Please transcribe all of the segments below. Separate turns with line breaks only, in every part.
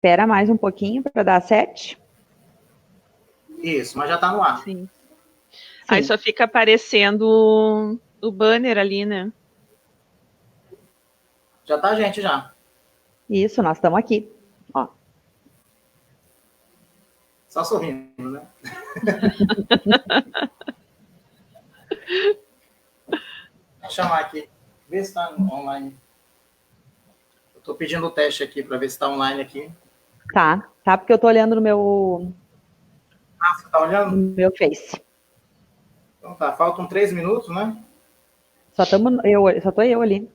Espera mais um pouquinho para dar 7.
Isso, mas já está no ar.
Sim. Aí só fica aparecendo o banner ali, né?
Já tá, gente, já.
Isso, nós estamos aqui. Ó.
Só sorrindo, né? Vou chamar aqui. Ver se está online. Eu estou pedindo o teste aqui para ver se está online aqui.
Tá, porque eu tô olhando no meu...
Ah, você está olhando?
No meu Face.
Então tá, faltam 3 minutos, né?
Só tô eu ali.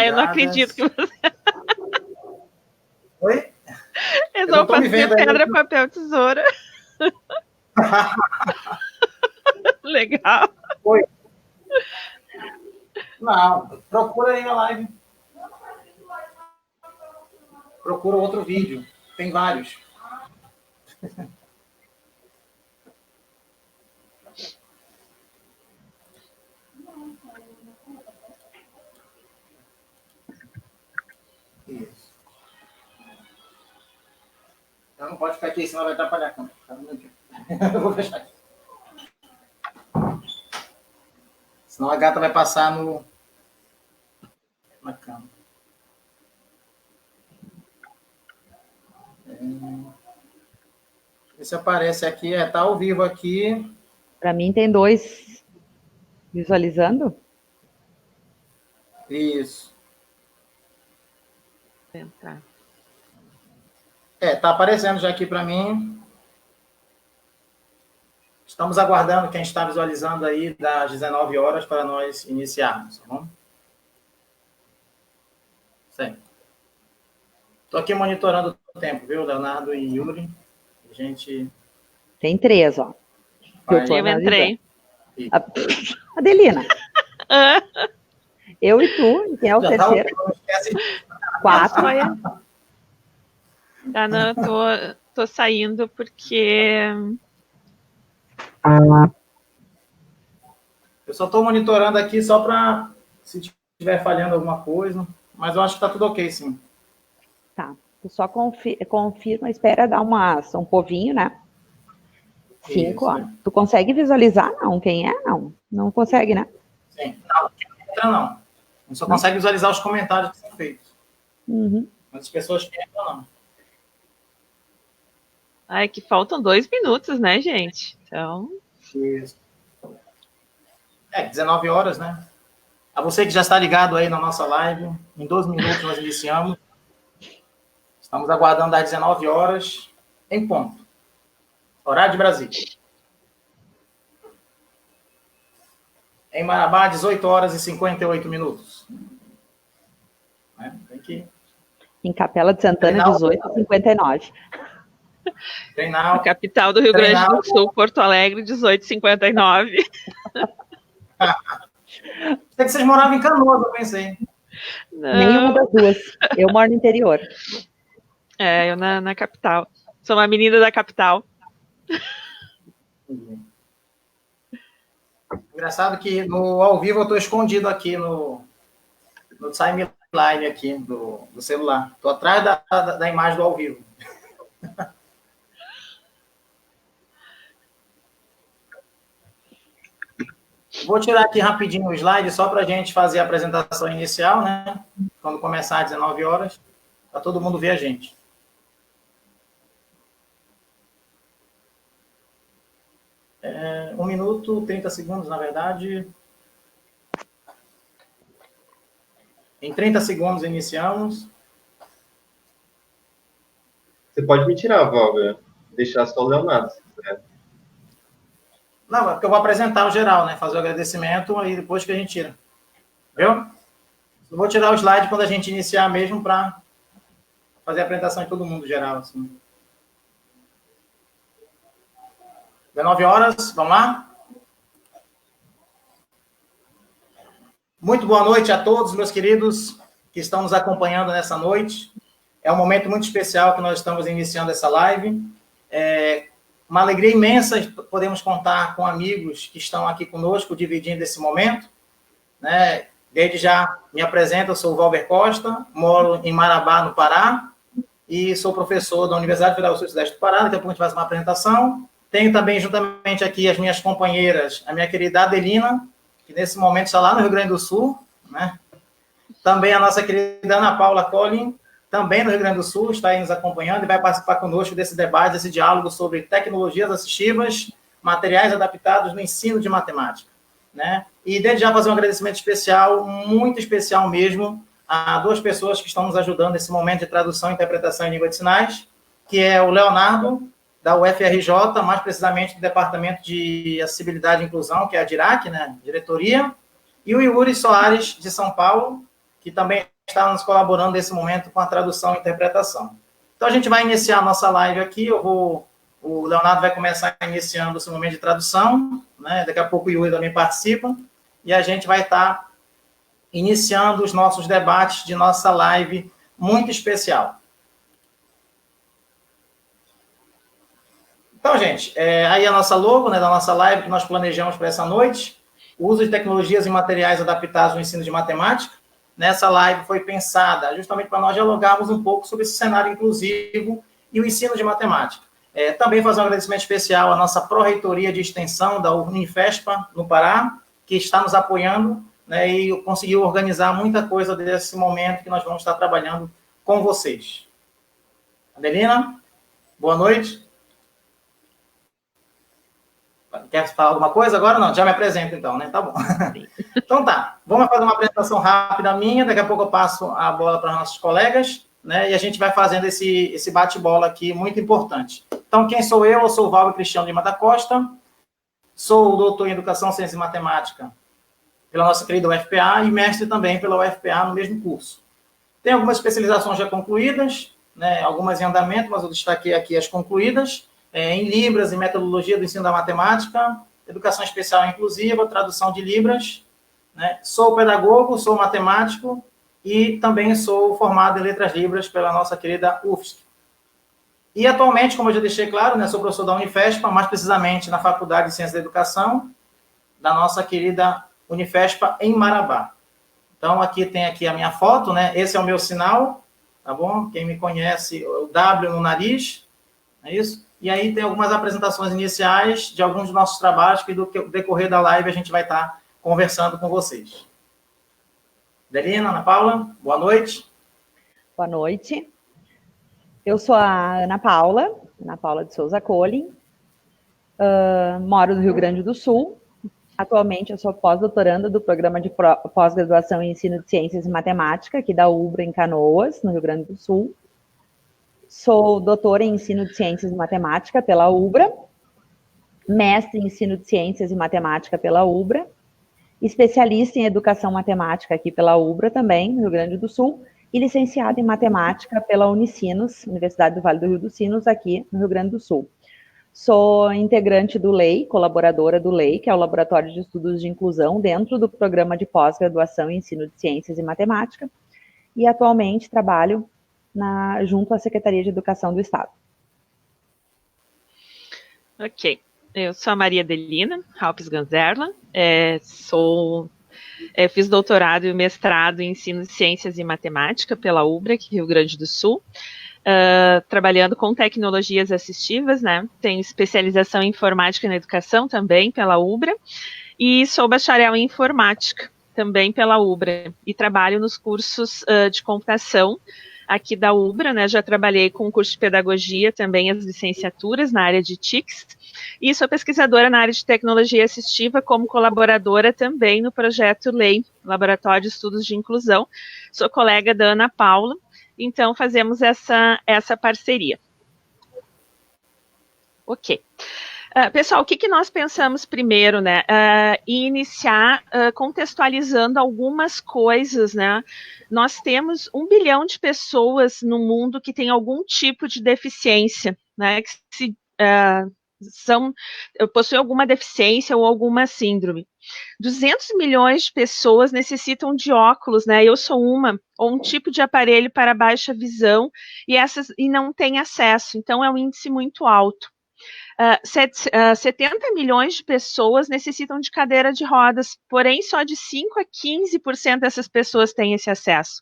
Eu não acredito que você...
Oi?
Eu vou fazer pedra, papel, tesoura. Legal.
Oi. Não, procura aí a live. Procura outro vídeo. Tem vários. Isso. Então não pode ficar aqui, senão vai atrapalhar a câmera. Eu vou fechar aqui. Senão a gata vai passar na câmera. Ver se aparece aqui. Tá ao vivo aqui.
Para mim tem 2 visualizando.
Isso.
Tentar.
Tá aparecendo já aqui para mim. Estamos aguardando quem está visualizando aí das 19 horas para nós iniciarmos, tá bom? Sim. Estou aqui monitorando o tempo, viu, Leonardo e Yuri? A gente...
Tem 3, ó.
Eu entrei.
Adelina. Eu e tu, quem é o já terceiro? Tá 4.
Ah, não, eu tô saindo porque...
Eu só estou monitorando aqui só para se estiver falhando alguma coisa, mas eu acho que está tudo ok, sim.
Tá, tu só confirma, espera dar um povinho, né? 5, ó. Né? Tu consegue visualizar? Não, quem é? Não consegue, né?
Sim, não, quem entra não. A gente só consegue visualizar os comentários que são feitos.
Uhum.
Mas as pessoas que entram, não.
Ai, que faltam 2 minutos, né, gente? Então...
Isso. 19 horas, né? A você que já está ligado aí na nossa live, em 12 minutos nós iniciamos. Estamos aguardando às 19 horas, em ponto. Horário de Brasília. Em Marabá, 18 horas e 58 minutos. Tem que...
Em Capela de Santana, 18h59.
A capital do Rio Grande do Sul, Porto Alegre, 18h59.
Sei que vocês moravam em Canoas, eu pensei.
Não.
Nenhuma das duas. Eu moro no interior.
Eu na capital. Sou uma menina da capital.
Engraçado que no ao vivo eu estou escondido aqui no timeline aqui do celular. Estou atrás da imagem do ao vivo. Vou tirar aqui rapidinho o slide só para a gente fazer a apresentação inicial, né? Quando começar às 19 horas, para todo mundo ver a gente. 1 minuto, 30 segundos, na verdade. Em 30 segundos iniciamos.
Você pode me tirar, Valga. Deixar só o Leonardo, se quiser.
Não, é porque eu vou apresentar o geral, né? Fazer o agradecimento e depois que a gente tira. Viu? Eu vou tirar o slide quando a gente iniciar mesmo para fazer a apresentação de todo mundo geral. Assim. 19 horas, vamos lá? Muito boa noite a todos, meus queridos, que estão nos acompanhando nessa noite. É um momento muito especial que nós estamos iniciando essa live. uma alegria imensa podemos contar com amigos que estão aqui conosco, dividindo esse momento, né? Desde já me apresento, eu sou o Valber Costa, moro em Marabá, no Pará, e sou professor da Universidade Federal do Sudeste do Pará. Daqui a pouco a gente faz uma apresentação. Tenho também, juntamente aqui, as minhas companheiras, a minha querida Adelina, que nesse momento está lá no Rio Grande do Sul, né? Também a nossa querida Ana Paula Collin, também no Rio Grande do Sul, está aí nos acompanhando e vai participar conosco desse debate, desse diálogo sobre tecnologias assistivas, materiais adaptados no ensino de matemática, né? E desde já fazer um agradecimento especial, muito especial mesmo, a duas pessoas que estão nos ajudando nesse momento de tradução, interpretação em língua de sinais, que é o Leonardo, da UFRJ, mais precisamente do Departamento de Acessibilidade e Inclusão, que é a DIRAC, né, diretoria, e o Yuri Soares, de São Paulo, que também está nos colaborando nesse momento com a tradução e interpretação. Então, a gente vai iniciar a nossa live aqui, o Leonardo vai começar iniciando esse momento de tradução, né, daqui a pouco o Yuri também participa, e a gente vai estar iniciando os nossos debates de nossa live muito especial. Então, gente, aí a nossa logo, né, da nossa live que nós planejamos para essa noite, o uso de tecnologias e materiais adaptados no ensino de matemática. Nessa live foi pensada justamente para nós dialogarmos um pouco sobre esse cenário inclusivo e o ensino de matemática. Também fazer um agradecimento especial à nossa pró-reitoria de extensão da Unifespa, no Pará, que está nos apoiando, né, e conseguiu organizar muita coisa desse momento que nós vamos estar trabalhando com vocês. Adelina, boa noite. Quer falar alguma coisa agora? Não, já me apresento então, né? Tá bom. Então tá, vamos fazer uma apresentação rápida minha, daqui a pouco eu passo a bola para nossos colegas, né? E a gente vai fazendo esse bate-bola aqui, muito importante. Então, quem sou eu? Eu sou o Valber Cristiano Lima da Costa, sou doutor em Educação, Ciência e Matemática pela nossa querida UFPA e mestre também pela UFPA no mesmo curso. Tem algumas especializações já concluídas, né? Algumas em andamento, mas eu destaquei aqui as concluídas, em Libras e Metodologia do Ensino da Matemática, Educação Especial Inclusiva, Tradução de Libras, né? Sou pedagogo, sou matemático e também sou formado em Letras Libras pela nossa querida UFSC. E atualmente, como eu já deixei claro, né, sou professor da Unifespa, mais precisamente na Faculdade de Ciências da Educação, da nossa querida Unifespa em Marabá. Então, aqui tem aqui a minha foto, né? Esse é o meu sinal, tá bom? Quem me conhece, o W no nariz, é isso? E aí tem algumas apresentações iniciais de alguns dos nossos trabalhos que do decorrer da live a gente vai estar conversando com vocês. Adelina, Ana Paula, boa noite.
Boa noite. Eu sou a Ana Paula de Souza Collin, moro no Rio Grande do Sul. Atualmente eu sou pós-doutoranda do programa de pós-graduação em Ensino de Ciências e Matemática, aqui da UBRA, em Canoas, no Rio Grande do Sul. Sou doutora em Ensino de Ciências e Matemática pela UBRA, mestre em Ensino de Ciências e Matemática pela UBRA, especialista em Educação Matemática aqui pela UBRA também, no Rio Grande do Sul, e licenciada em Matemática pela Unicinos, Universidade do Vale do Rio dos Sinos, aqui no Rio Grande do Sul. Sou integrante do LEI, colaboradora do LEI, que é o Laboratório de Estudos de Inclusão, dentro do programa de pós-graduação em Ensino de Ciências e Matemática, e atualmente trabalho junto à Secretaria de Educação do Estado.
Ok. Eu sou a Maria Adelina Halpes Ganzerla, fiz doutorado e mestrado em Ensino de Ciências e Matemática pela UBRA, aqui Rio Grande do Sul, trabalhando com tecnologias assistivas, né? Tenho especialização em Informática na Educação também pela UBRA, e sou bacharel em Informática também pela UBRA, e trabalho nos cursos de computação aqui da UBRA, né? Já trabalhei com o curso de pedagogia, também as licenciaturas na área de TICS, e sou pesquisadora na área de tecnologia assistiva, como colaboradora também no projeto LEI, Laboratório de Estudos de Inclusão. Sou colega da Ana Paula, então fazemos essa parceria. Ok. Pessoal, o que nós pensamos primeiro, né? Iniciar contextualizando algumas coisas, né? Nós temos 1 bilhão de pessoas no mundo que tem algum tipo de deficiência, né? Que possuem alguma deficiência ou alguma síndrome. 200 milhões de pessoas necessitam de óculos, né? Eu sou ou um tipo de aparelho para baixa visão, e não tem acesso, então é um índice muito alto. 70 milhões de pessoas necessitam de cadeira de rodas, porém só de 5 a 15% dessas pessoas têm esse acesso.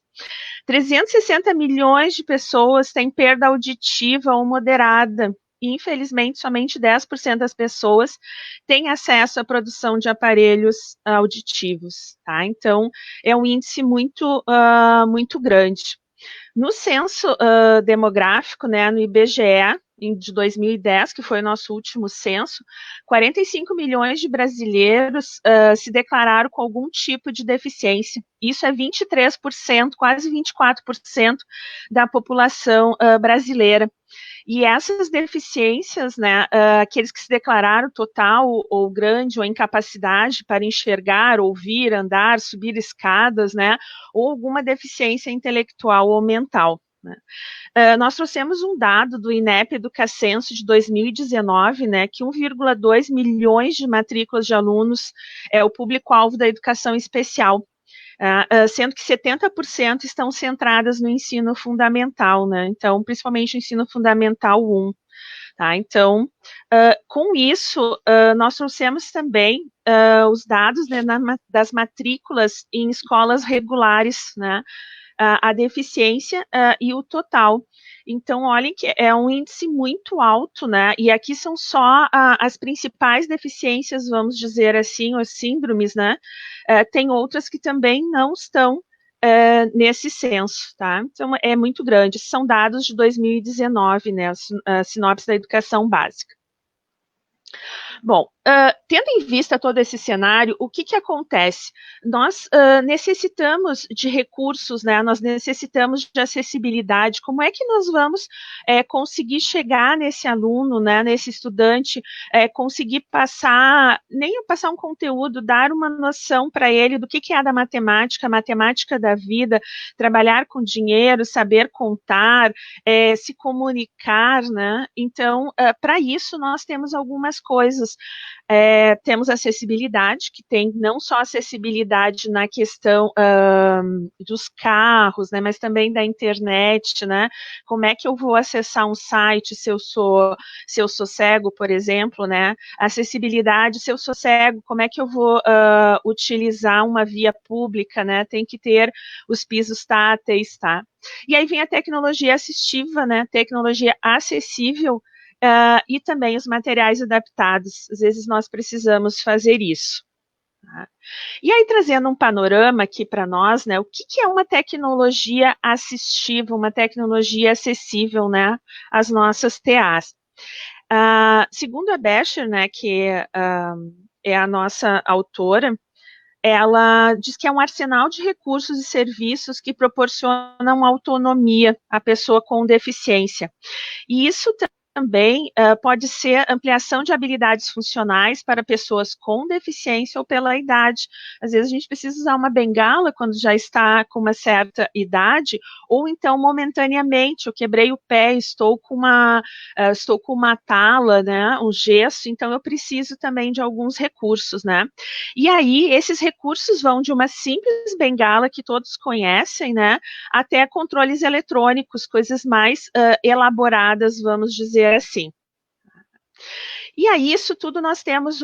360 milhões de pessoas têm perda auditiva ou moderada, e infelizmente somente 10% das pessoas têm acesso à produção de aparelhos auditivos, tá? Então, é um índice muito grande. No censo demográfico, né, no IBGE, de 2010, que foi o nosso último censo, 45 milhões de brasileiros se declararam com algum tipo de deficiência. Isso é 23%, quase 24% da população brasileira. E essas deficiências, né, aqueles que se declararam total ou grande ou incapacidade para enxergar, ouvir, andar, subir escadas, né, ou alguma deficiência intelectual ou mental. Né. Nós trouxemos um dado do INEP Educacenso de 2019, né, que 1,2 milhões de matrículas de alunos é o público-alvo da educação especial. Sendo que 70% estão centradas no ensino fundamental, né? Então, principalmente o ensino fundamental 1. Tá? Então, com isso, nós trouxemos também os dados, né, das matrículas em escolas regulares, né? A deficiência e o total. Então, olhem que é um índice muito alto, né? E aqui são só as principais deficiências, vamos dizer assim, os síndromes, né? Tem outras que também não estão nesse censo, tá? Então, é muito grande. São dados de 2019, né? A sinopse da educação básica. Bom, tendo em vista todo esse cenário, o que acontece? Nós necessitamos de recursos, né? Nós necessitamos de acessibilidade. Como é que nós vamos conseguir chegar nesse aluno, né? Nesse estudante, conseguir nem passar um conteúdo, dar uma noção para ele do que é a matemática da vida, trabalhar com dinheiro, saber contar, se comunicar, né? Então, para isso, nós temos algumas coisas. Temos acessibilidade, que tem não só acessibilidade na questão dos carros, né, mas também da internet, né? Como é que eu vou acessar um site se eu sou cego, por exemplo, né? Acessibilidade, se eu sou cego, como é que eu vou utilizar uma via pública, né? Tem que ter os pisos táteis, tá? E aí vem a tecnologia assistiva, né? Tecnologia acessível, e também os materiais adaptados. Às vezes nós precisamos fazer isso. Tá? E aí, trazendo um panorama aqui para nós, né, o que é uma tecnologia assistiva, uma tecnologia acessível, né, às nossas TAs? Segundo a Becher, né, que é a nossa autora, ela diz que é um arsenal de recursos e serviços que proporcionam autonomia à pessoa com deficiência. E isso também pode ser ampliação de habilidades funcionais para pessoas com deficiência ou pela idade. Às vezes a gente precisa usar uma bengala quando já está com uma certa idade, ou então momentaneamente, eu quebrei o pé, estou com uma tala, né, um gesso, então eu preciso também de alguns recursos, né? E aí, esses recursos vão de uma simples bengala que todos conhecem, né, até controles eletrônicos, coisas mais elaboradas, vamos dizer assim. E aí, isso tudo nós temos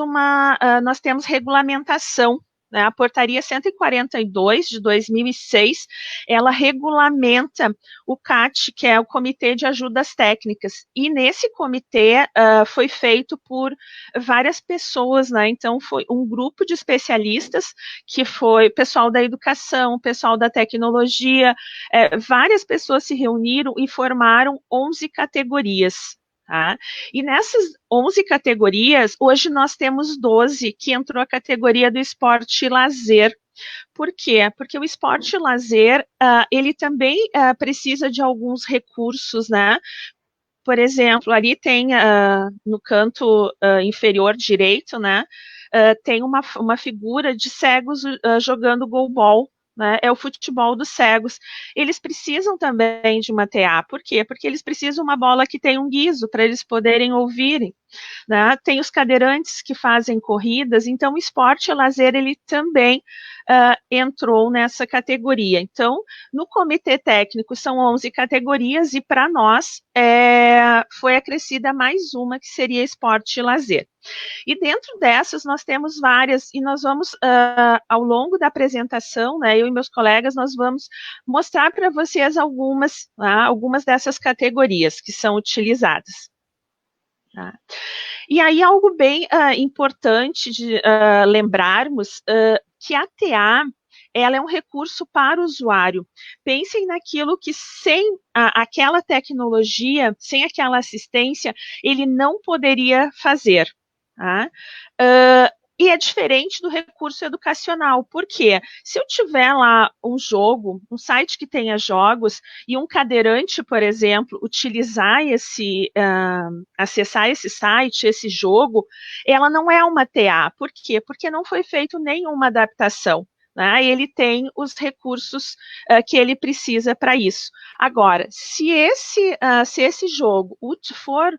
regulamentação, né? A portaria 142 de 2006, ela regulamenta o CAT, que é o Comitê de Ajudas Técnicas, e nesse comitê foi feito por várias pessoas, né? Então foi um grupo de especialistas, que foi pessoal da educação, pessoal da tecnologia, várias pessoas se reuniram e formaram 11 categorias. Tá? E nessas 11 categorias, hoje nós temos 12, que entrou a categoria do esporte e lazer. Por quê? Porque o esporte e lazer, ele também precisa de alguns recursos, né? Por exemplo, ali tem, no canto inferior direito, né, tem uma figura de cegos jogando goalball, né, é o futebol dos cegos. Eles precisam também de uma TA. Por quê? Porque eles precisam de uma bola que tenha um guiso para eles poderem ouvirem. né? Tem os cadeirantes que fazem corridas, então o esporte e lazer ele também entrou nessa categoria. Então, no comitê técnico são 11 categorias e para nós foi acrescida mais uma que seria esporte e lazer. E dentro dessas nós temos várias, e nós vamos, ao longo da apresentação, né, eu e meus colegas, nós vamos mostrar para vocês algumas dessas categorias que são utilizadas. Tá? E aí algo bem importante de lembrarmos que a TA ela é um recurso para o usuário. Pensem naquilo que sem aquela tecnologia, sem aquela assistência, ele não poderia fazer. Tá? E é diferente do recurso educacional. Por quê? Se eu tiver lá um jogo, um site que tenha jogos, e um cadeirante, por exemplo, acessar esse site, esse jogo, ela não é uma TA. Por quê? Porque não foi feito nenhuma adaptação. Né? Ele tem os recursos que ele precisa para isso. Agora, se esse jogo for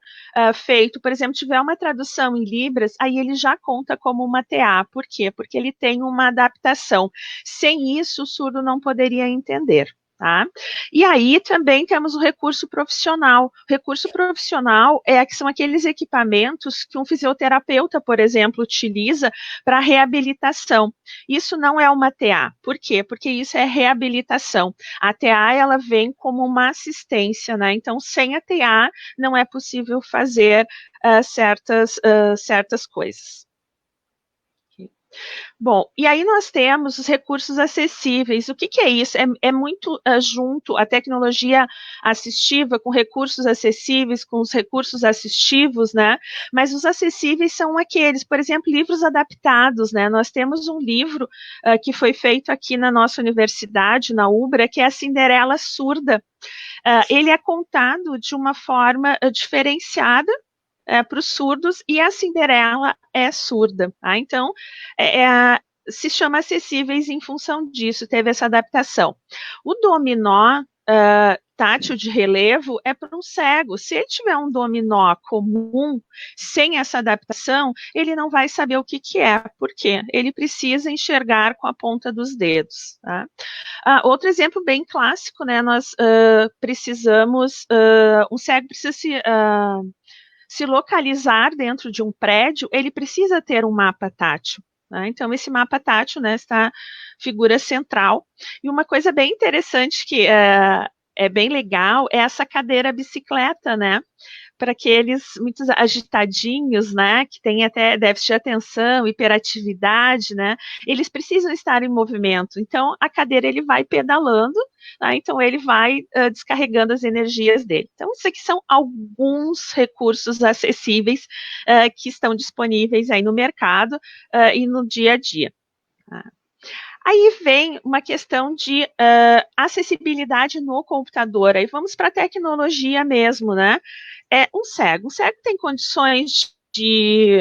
feito, por exemplo, tiver uma tradução em Libras, aí ele já conta como uma TA. Por quê? Porque ele tem uma adaptação. Sem isso, o surdo não poderia entender. Tá? E aí também temos o recurso profissional. O recurso profissional são aqueles equipamentos que um fisioterapeuta, por exemplo, utiliza para reabilitação. Isso não é uma TA. Por quê? Porque isso é reabilitação. A TA ela vem como uma assistência, né? Então, sem a TA não é possível fazer certas coisas. Bom, e aí nós temos os recursos acessíveis. O que é isso? É muito junto a tecnologia assistiva com recursos acessíveis, com os recursos assistivos, né? Mas os acessíveis são aqueles, por exemplo, livros adaptados, né? Nós temos um livro que foi feito aqui na nossa universidade, na UBRA, que é a Cinderela Surda. Ele é contado de uma forma diferenciada, para os surdos, e a Cinderela é surda. Tá? Então, se chama acessíveis em função disso, teve essa adaptação. O dominó tátil de relevo é para um cego. Se ele tiver um dominó comum, sem essa adaptação, ele não vai saber o que é. Por quê? Ele precisa enxergar com a ponta dos dedos. Tá? Outro exemplo bem clássico, né? Nós precisamos, um cego precisa se localizar dentro de um prédio, ele precisa ter um mapa tátil. Né? Então, esse mapa tátil, né, está figura central. E uma coisa bem interessante que é bem legal é essa cadeira bicicleta, né? Para aqueles muitos agitadinhos, né, que têm até déficit de atenção, hiperatividade, né, eles precisam estar em movimento. Então, a cadeira ele vai pedalando, tá? Então ele vai descarregando as energias dele. Então, isso aqui são alguns recursos acessíveis que estão disponíveis aí no mercado e no dia a dia. Tá? Aí vem uma questão de acessibilidade no computador. Aí vamos para a tecnologia mesmo, né? Um cego tem condições de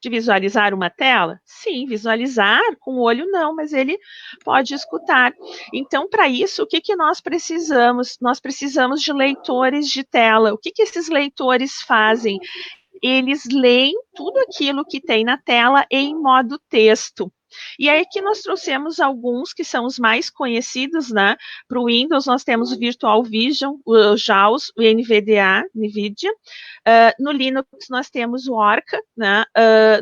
visualizar uma tela? Sim, visualizar com o olho não, mas ele pode escutar. Então, para isso, o que nós precisamos? Nós precisamos de leitores de tela. O que esses leitores fazem? Eles leem tudo aquilo que tem na tela em modo texto. E aí que nós trouxemos alguns que são os mais conhecidos, né? Para o Windows nós temos o Virtual Vision, o JAWS, o NVDA, NVIDIA. No Linux nós temos o Orca, né?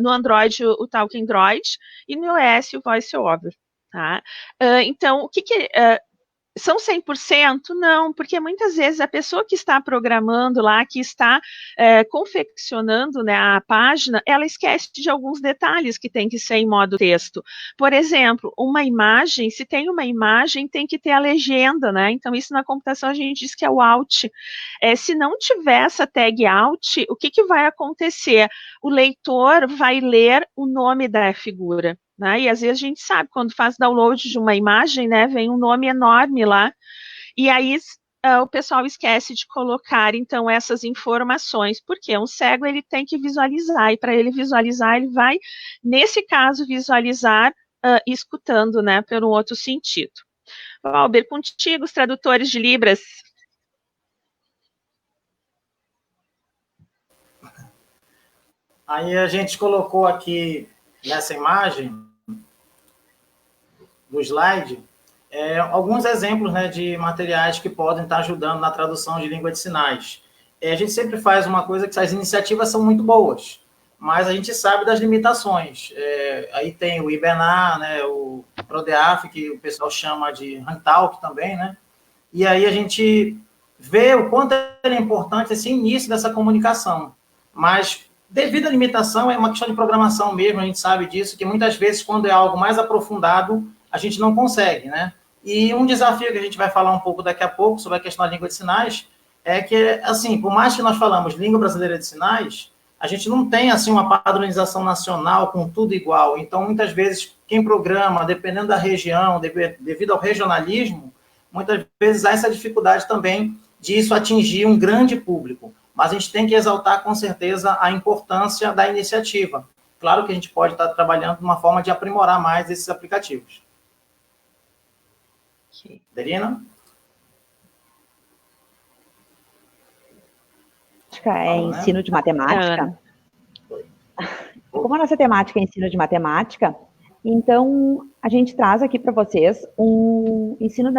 No Android o Talking Droid e no iOS o VoiceOver. Tá? Então, o que são 100%? Não, porque muitas vezes a pessoa que está programando lá, que está confeccionando, né, a página, ela esquece de alguns detalhes que tem que ser em modo texto. Por exemplo, uma imagem, se tem uma imagem, tem que ter a legenda, né? Então, isso na computação a gente diz que é o alt. Se não tiver essa tag alt, o que vai acontecer? O leitor vai ler o nome da figura. Né? E às vezes a gente sabe, quando faz download de uma imagem, né, vem um nome enorme lá, e aí o pessoal esquece de colocar, então, essas informações, porque um cego ele tem que visualizar, e para ele visualizar, ele vai, nesse caso, visualizar escutando, né, por um outro sentido. Valber, contigo, os tradutores de Libras.
Aí a gente colocou aqui nessa imagem do slide alguns exemplos, né, de materiais que podem estar ajudando na tradução de língua de sinais. A gente sempre faz uma coisa que as iniciativas são muito boas, mas a gente sabe das limitações. Aí tem o IBENA, né, o PRODEAF, que o pessoal chama de Handtalk também, né? E aí a gente vê o quanto é importante esse início dessa comunicação. Mas, devido à limitação, é uma questão de programação mesmo, a gente sabe disso, que muitas vezes, quando é algo mais aprofundado, a gente não consegue, né? E um desafio que a gente vai falar um pouco daqui a pouco sobre a questão da língua de sinais é que, assim, por mais que nós falamos língua brasileira de sinais, a gente não tem, assim, uma padronização nacional com tudo igual. Então, muitas vezes, quem programa, dependendo da região, devido ao regionalismo, muitas vezes há essa dificuldade também de isso atingir um grande público. Mas a gente tem que exaltar, com certeza, a importância da iniciativa. Claro que a gente pode estar trabalhando de uma forma de aprimorar mais esses aplicativos. Derina?
É ensino de matemática. Como a nossa temática é ensino de matemática, então a gente traz aqui para vocês um ensino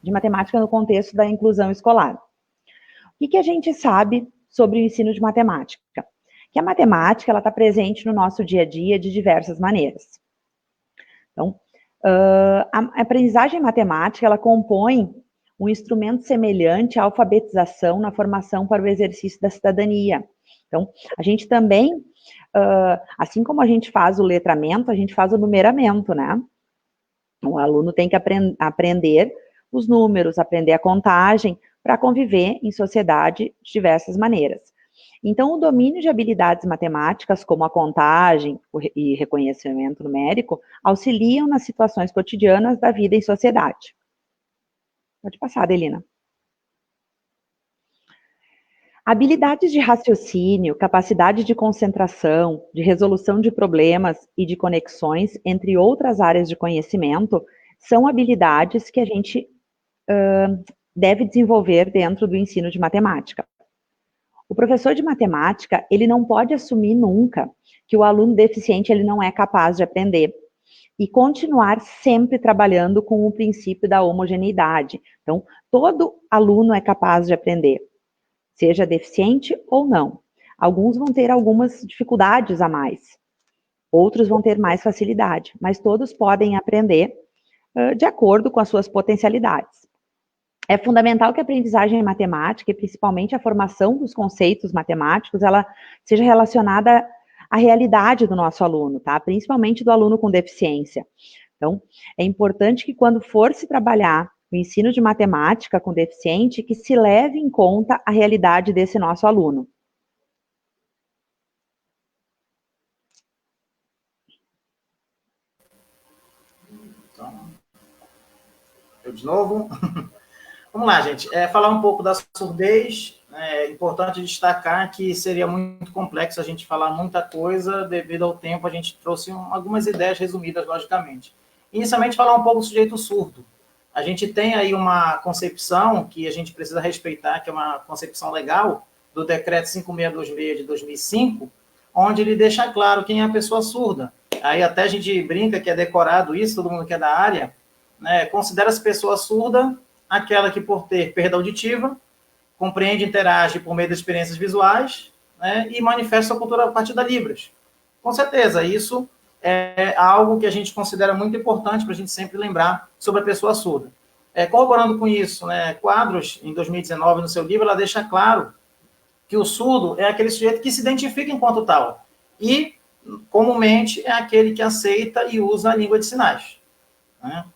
de matemática no contexto da inclusão escolar. O que a gente sabe sobre o ensino de matemática? Que a matemática ela está presente no nosso dia a dia de diversas maneiras. Então, a aprendizagem matemática ela compõe um instrumento semelhante à alfabetização na formação para o exercício da cidadania. Então, a gente também, assim como a gente faz o letramento, a gente faz o numeramento, né? O aluno tem que aprender os números, aprender a contagem, para conviver em sociedade de diversas maneiras. Então, o domínio de habilidades matemáticas, como a contagem e reconhecimento numérico, auxiliam nas situações cotidianas da vida em sociedade. Pode passar, Adelina. Habilidades de raciocínio, capacidade de concentração, de resolução de problemas e de conexões entre outras áreas de conhecimento são habilidades que a gente deve desenvolver dentro do ensino de matemática. O professor de matemática, ele não pode assumir nunca que o aluno deficiente ele não é capaz de aprender e continuar sempre trabalhando com o princípio da homogeneidade. Então, todo aluno é capaz de aprender, seja deficiente ou não. Alguns vão ter algumas dificuldades a mais, outros vão ter mais facilidade, mas todos podem aprender de acordo com as suas potencialidades. É fundamental que a aprendizagem em matemática, e principalmente a formação dos conceitos matemáticos, ela seja relacionada à realidade do nosso aluno, tá? Principalmente do aluno com deficiência. Então, é importante que quando for se trabalhar o ensino de matemática com deficiente, que se leve em conta a realidade desse nosso aluno.
Então, eu de novo... Vamos lá, gente. Falar um pouco da surdez. É importante destacar que seria muito complexo a gente falar muita coisa, devido ao tempo a gente trouxe algumas ideias resumidas, logicamente. Inicialmente, falar um pouco do sujeito surdo. A gente tem aí uma concepção que a gente precisa respeitar, que é uma concepção legal, do Decreto 5626 de 2005, onde ele deixa claro quem é a pessoa surda. Aí até a gente brinca que é decorado isso, todo mundo que é da área, né, considera-se pessoa surda aquela que, por ter perda auditiva, compreende e interage por meio das experiências visuais, né, e manifesta sua cultura a partir da Libras. Com certeza, isso é algo que a gente considera muito importante para a gente sempre lembrar sobre a pessoa surda. Corroborando com isso, né, Quadros, em 2019, no seu livro, ela deixa claro que o surdo é aquele sujeito que se identifica enquanto tal e, comumente, é aquele que aceita e usa a língua de sinais, né?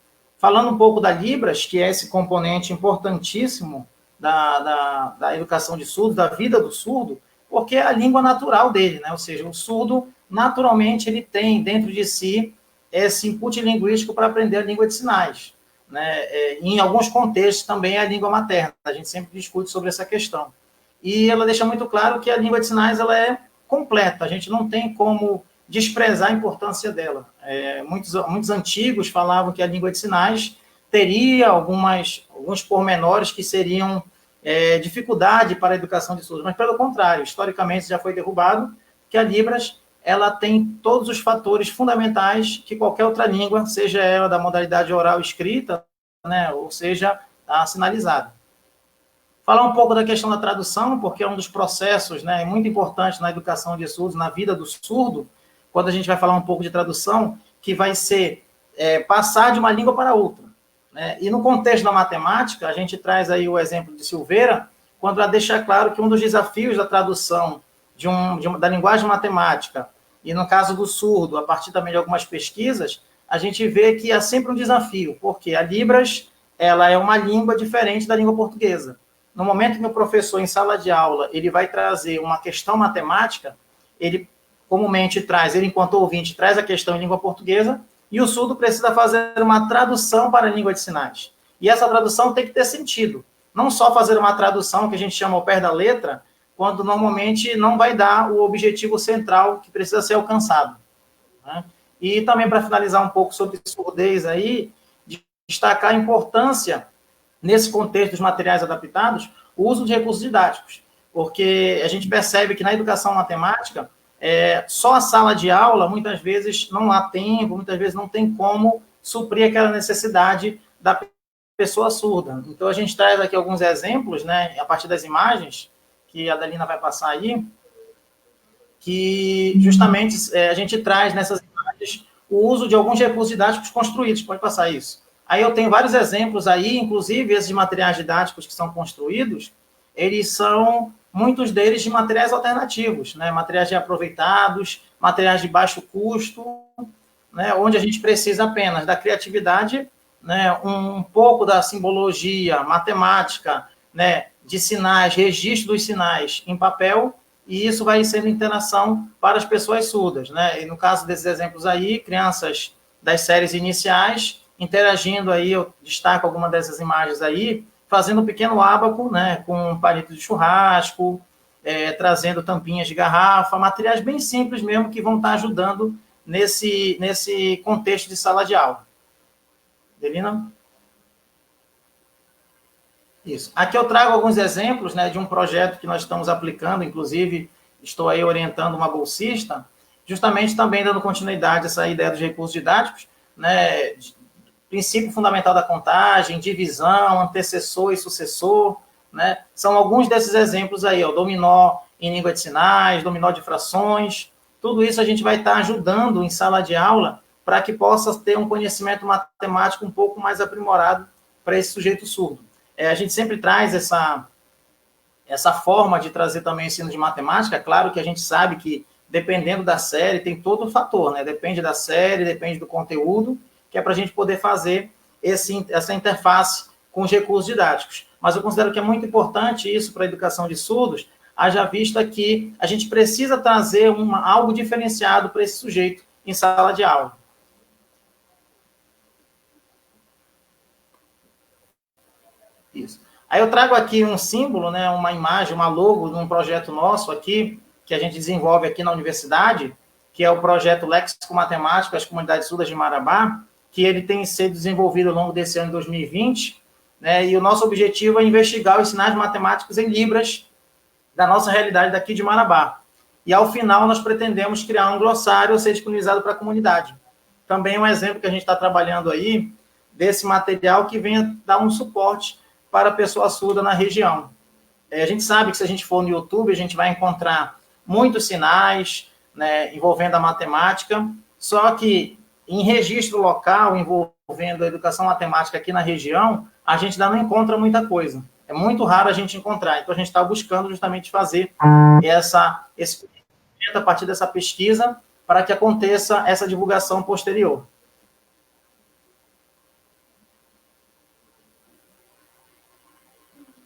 Falando um pouco da Libras, que é esse componente importantíssimo da educação de surdo, da vida do surdo, porque é a língua natural dele, né? Ou seja, o surdo, naturalmente, ele tem dentro de si esse input linguístico para aprender a língua de sinais, né? Em alguns contextos também é a língua materna, a gente sempre discute sobre essa questão. E ela deixa muito claro que a língua de sinais ela é completa, a gente não tem como desprezar a importância dela. Muitos antigos falavam que a língua de sinais teria alguns pormenores que seriam dificuldade para a educação de surdos, mas pelo contrário, historicamente já foi derrubado, que a Libras ela tem todos os fatores fundamentais que qualquer outra língua, seja ela da modalidade oral escrita, né, ou seja, a sinalizada. Falar um pouco da questão da tradução, porque é um dos processos, né, muito importante na educação de surdos, na vida do surdo, quando a gente vai falar um pouco de tradução, que vai ser passar de uma língua para outra. Né? E no contexto da matemática, a gente traz aí o exemplo de Silveira, quando ela deixa claro que um dos desafios da tradução da linguagem matemática, e no caso do surdo, a partir também de algumas pesquisas, a gente vê que há sempre um desafio, porque a Libras ela é uma língua diferente da língua portuguesa. No momento que o professor, em sala de aula, ele vai trazer uma questão matemática, ele comumente traz, ele enquanto ouvinte, traz a questão em língua portuguesa, e o surdo precisa fazer uma tradução para a língua de sinais. E essa tradução tem que ter sentido. Não só fazer uma tradução que a gente chama ao pé da letra, quando normalmente não vai dar o objetivo central que precisa ser alcançado. Né? E também, para finalizar um pouco sobre surdez aí, destacar a importância, nesse contexto dos materiais adaptados, o uso de recursos didáticos. Porque a gente percebe que na educação matemática, só a sala de aula, muitas vezes, não há tempo, muitas vezes não tem como suprir aquela necessidade da pessoa surda. Então, a gente traz aqui alguns exemplos, né, a partir das imagens, que a Adelina vai passar aí, que justamente a gente traz nessas imagens o uso de alguns recursos didáticos construídos. Pode passar isso. Aí eu tenho vários exemplos aí, inclusive esses materiais didáticos que são construídos, eles são, muitos deles, de materiais alternativos, né? Materiais reaproveitados, materiais de baixo custo, né? Onde a gente precisa apenas da criatividade, né? Um pouco da simbologia, matemática, né? De sinais, registro dos sinais em papel, e isso vai sendo interação para as pessoas surdas, né? E no caso desses exemplos aí, crianças das séries iniciais interagindo aí, eu destaco alguma dessas imagens aí, fazendo um pequeno ábaco, né, com um palito de churrasco, trazendo tampinhas de garrafa, materiais bem simples mesmo, que vão estar ajudando nesse contexto de sala de aula. Delina? Isso. Aqui eu trago alguns exemplos, né, de um projeto que nós estamos aplicando, inclusive estou aí orientando uma bolsista, justamente também dando continuidade a essa ideia dos recursos didáticos, né, princípio fundamental da contagem, divisão, antecessor e sucessor, né? São alguns desses exemplos aí, ó, dominó em língua de sinais, dominó de frações, tudo isso a gente vai estar ajudando em sala de aula para que possa ter um conhecimento matemático um pouco mais aprimorado para esse sujeito surdo. A gente sempre traz essa forma de trazer também o ensino de matemática, claro que a gente sabe que dependendo da série tem todo o fator, né? Depende da série, depende do conteúdo, que é para a gente poder fazer essa interface com os recursos didáticos. Mas eu considero que é muito importante isso para a educação de surdos, haja vista que a gente precisa trazer algo diferenciado para esse sujeito em sala de aula. Isso. Aí eu trago aqui um símbolo, né, uma imagem, uma logo de um projeto nosso aqui, que a gente desenvolve aqui na universidade, que é o projeto Léxico Matemático às Comunidades Surdas de Marabá, que ele tem sido desenvolvido ao longo desse ano de 2020, né, e o nosso objetivo é investigar os sinais matemáticos em Libras da nossa realidade daqui de Marabá. E, ao final, nós pretendemos criar um glossário a ser disponibilizado para a comunidade. Também um exemplo que a gente está trabalhando aí, desse material que venha dar um suporte para a pessoa surda na região. A gente sabe que se a gente for no YouTube, a gente vai encontrar muitos sinais, né, envolvendo a matemática, só que em registro local, envolvendo a educação matemática aqui na região, a gente ainda não encontra muita coisa. É muito raro a gente encontrar. Então, a gente está buscando justamente fazer esse conhecimento a partir dessa pesquisa para que aconteça essa divulgação posterior.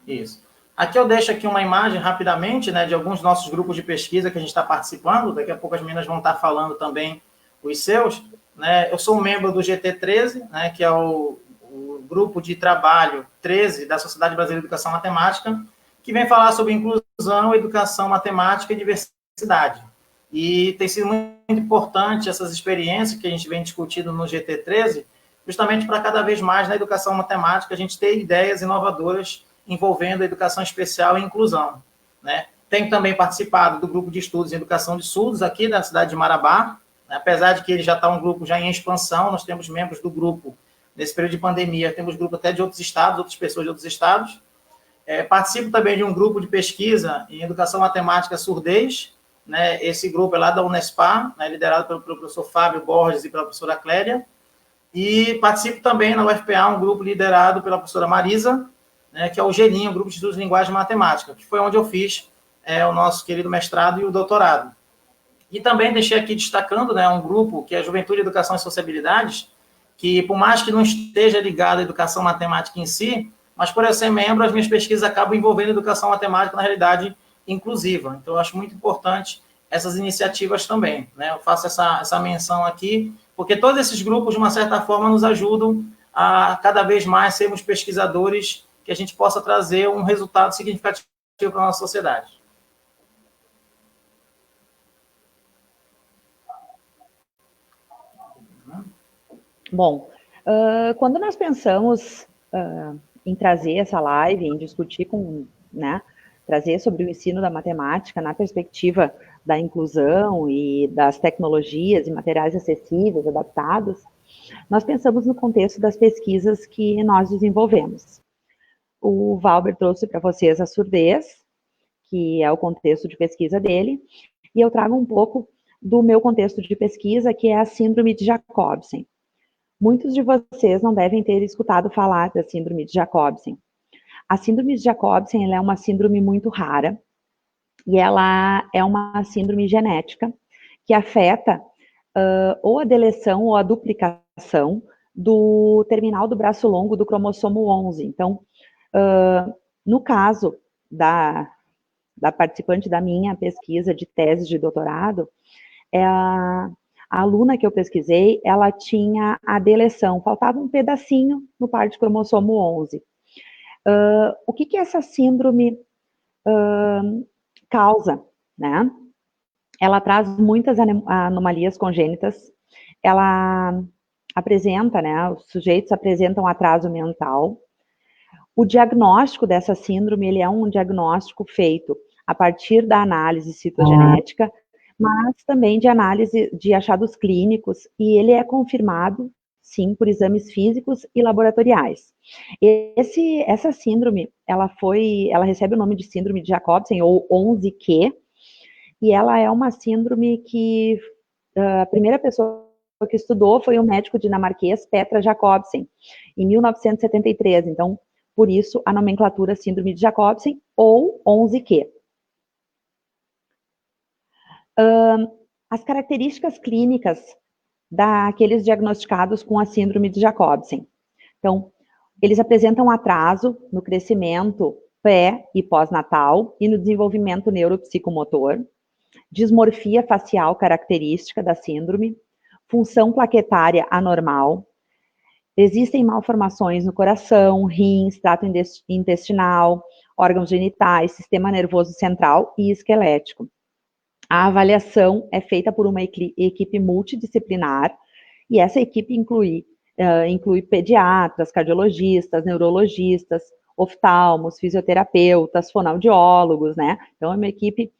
Isso. Aqui eu deixo aqui uma imagem rapidamente, né, de alguns nossos grupos de pesquisa que a gente está participando. Daqui a pouco as meninas vão estar falando também os seus. Né? Eu sou um membro do GT13, né, que é o grupo de trabalho 13 da Sociedade Brasileira de Educação Matemática, que vem falar sobre inclusão, educação matemática e diversidade. E tem sido muito importante essas experiências que a gente vem discutindo no GT13, justamente para cada vez mais na educação matemática a gente ter ideias inovadoras envolvendo a educação especial e inclusão. Né? Tenho também participado do grupo de estudos em educação de surdos aqui da cidade de Marabá, né? Apesar de que ele já está um grupo já em expansão, nós temos membros do grupo, nesse período de pandemia, temos grupo até de outros estados, outras pessoas de outros estados. Participo também de um grupo de pesquisa em educação matemática surdez, né? Esse grupo é lá da Unespar, né? Liderado pelo professor Fábio Borges e pela professora Clélia. E participo também na UFPA, um grupo liderado pela professora Marisa, né? Que é o GELIM, o Grupo de Estudos de Linguagem e Matemática, que foi onde eu fiz o nosso querido mestrado e o doutorado. E também deixei aqui destacando, né, um grupo que é a Juventude, Educação e Sociabilidades, que por mais que não esteja ligado à educação matemática em si, mas por eu ser membro, as minhas pesquisas acabam envolvendo educação matemática na realidade inclusiva. Então, eu acho muito importante essas iniciativas também, né? Eu faço essa menção aqui, porque todos esses grupos, de uma certa forma, nos ajudam a cada vez mais sermos pesquisadores que a gente possa trazer um resultado significativo para a nossa sociedade.
Bom, quando nós pensamos em trazer essa live, em discutir né, trazer sobre o ensino da matemática na perspectiva da inclusão e das tecnologias e materiais acessíveis, adaptados, nós pensamos no contexto das pesquisas que nós desenvolvemos. O Valber trouxe para vocês a surdez, que é o contexto de pesquisa dele, e eu trago um pouco do meu contexto de pesquisa, que é a síndrome de Jacobsen. Muitos de vocês não devem ter escutado falar da síndrome de Jacobsen. A síndrome de Jacobsen ela é uma síndrome muito rara e ela é uma síndrome genética que afeta ou a deleção ou a duplicação do terminal do braço longo do cromossomo 11. Então, no caso da participante da minha pesquisa de tese de doutorado, a aluna que eu pesquisei, ela tinha a deleção, faltava um pedacinho no par de cromossomo 11. O que essa síndrome causa, né? Ela traz muitas anomalias congênitas, ela apresenta, né, os sujeitos apresentam atraso mental. O diagnóstico dessa síndrome, ele é um diagnóstico feito a partir da análise citogenética, mas também de análise de achados clínicos, e ele é confirmado, sim, por exames físicos e laboratoriais. Essa síndrome, ela recebe o nome de síndrome de Jacobsen, ou 11Q, e ela é uma síndrome que a primeira pessoa que estudou foi o médico dinamarquês Petra Jacobsen, em 1973, então, por isso, a nomenclatura síndrome de Jacobsen, ou 11Q. As características clínicas daqueles diagnosticados com a síndrome de Jacobsen. Então, eles apresentam atraso no crescimento pré e pós-natal e no desenvolvimento neuropsicomotor, dismorfia facial característica da síndrome, função plaquetária anormal, existem malformações no coração, rins, trato intestinal, órgãos genitais, sistema nervoso central e esquelético. A avaliação é feita por uma equipe multidisciplinar, e essa equipe inclui pediatras, cardiologistas, neurologistas, oftalmos, fisioterapeutas, fonoaudiólogos, né? Então, é uma equipe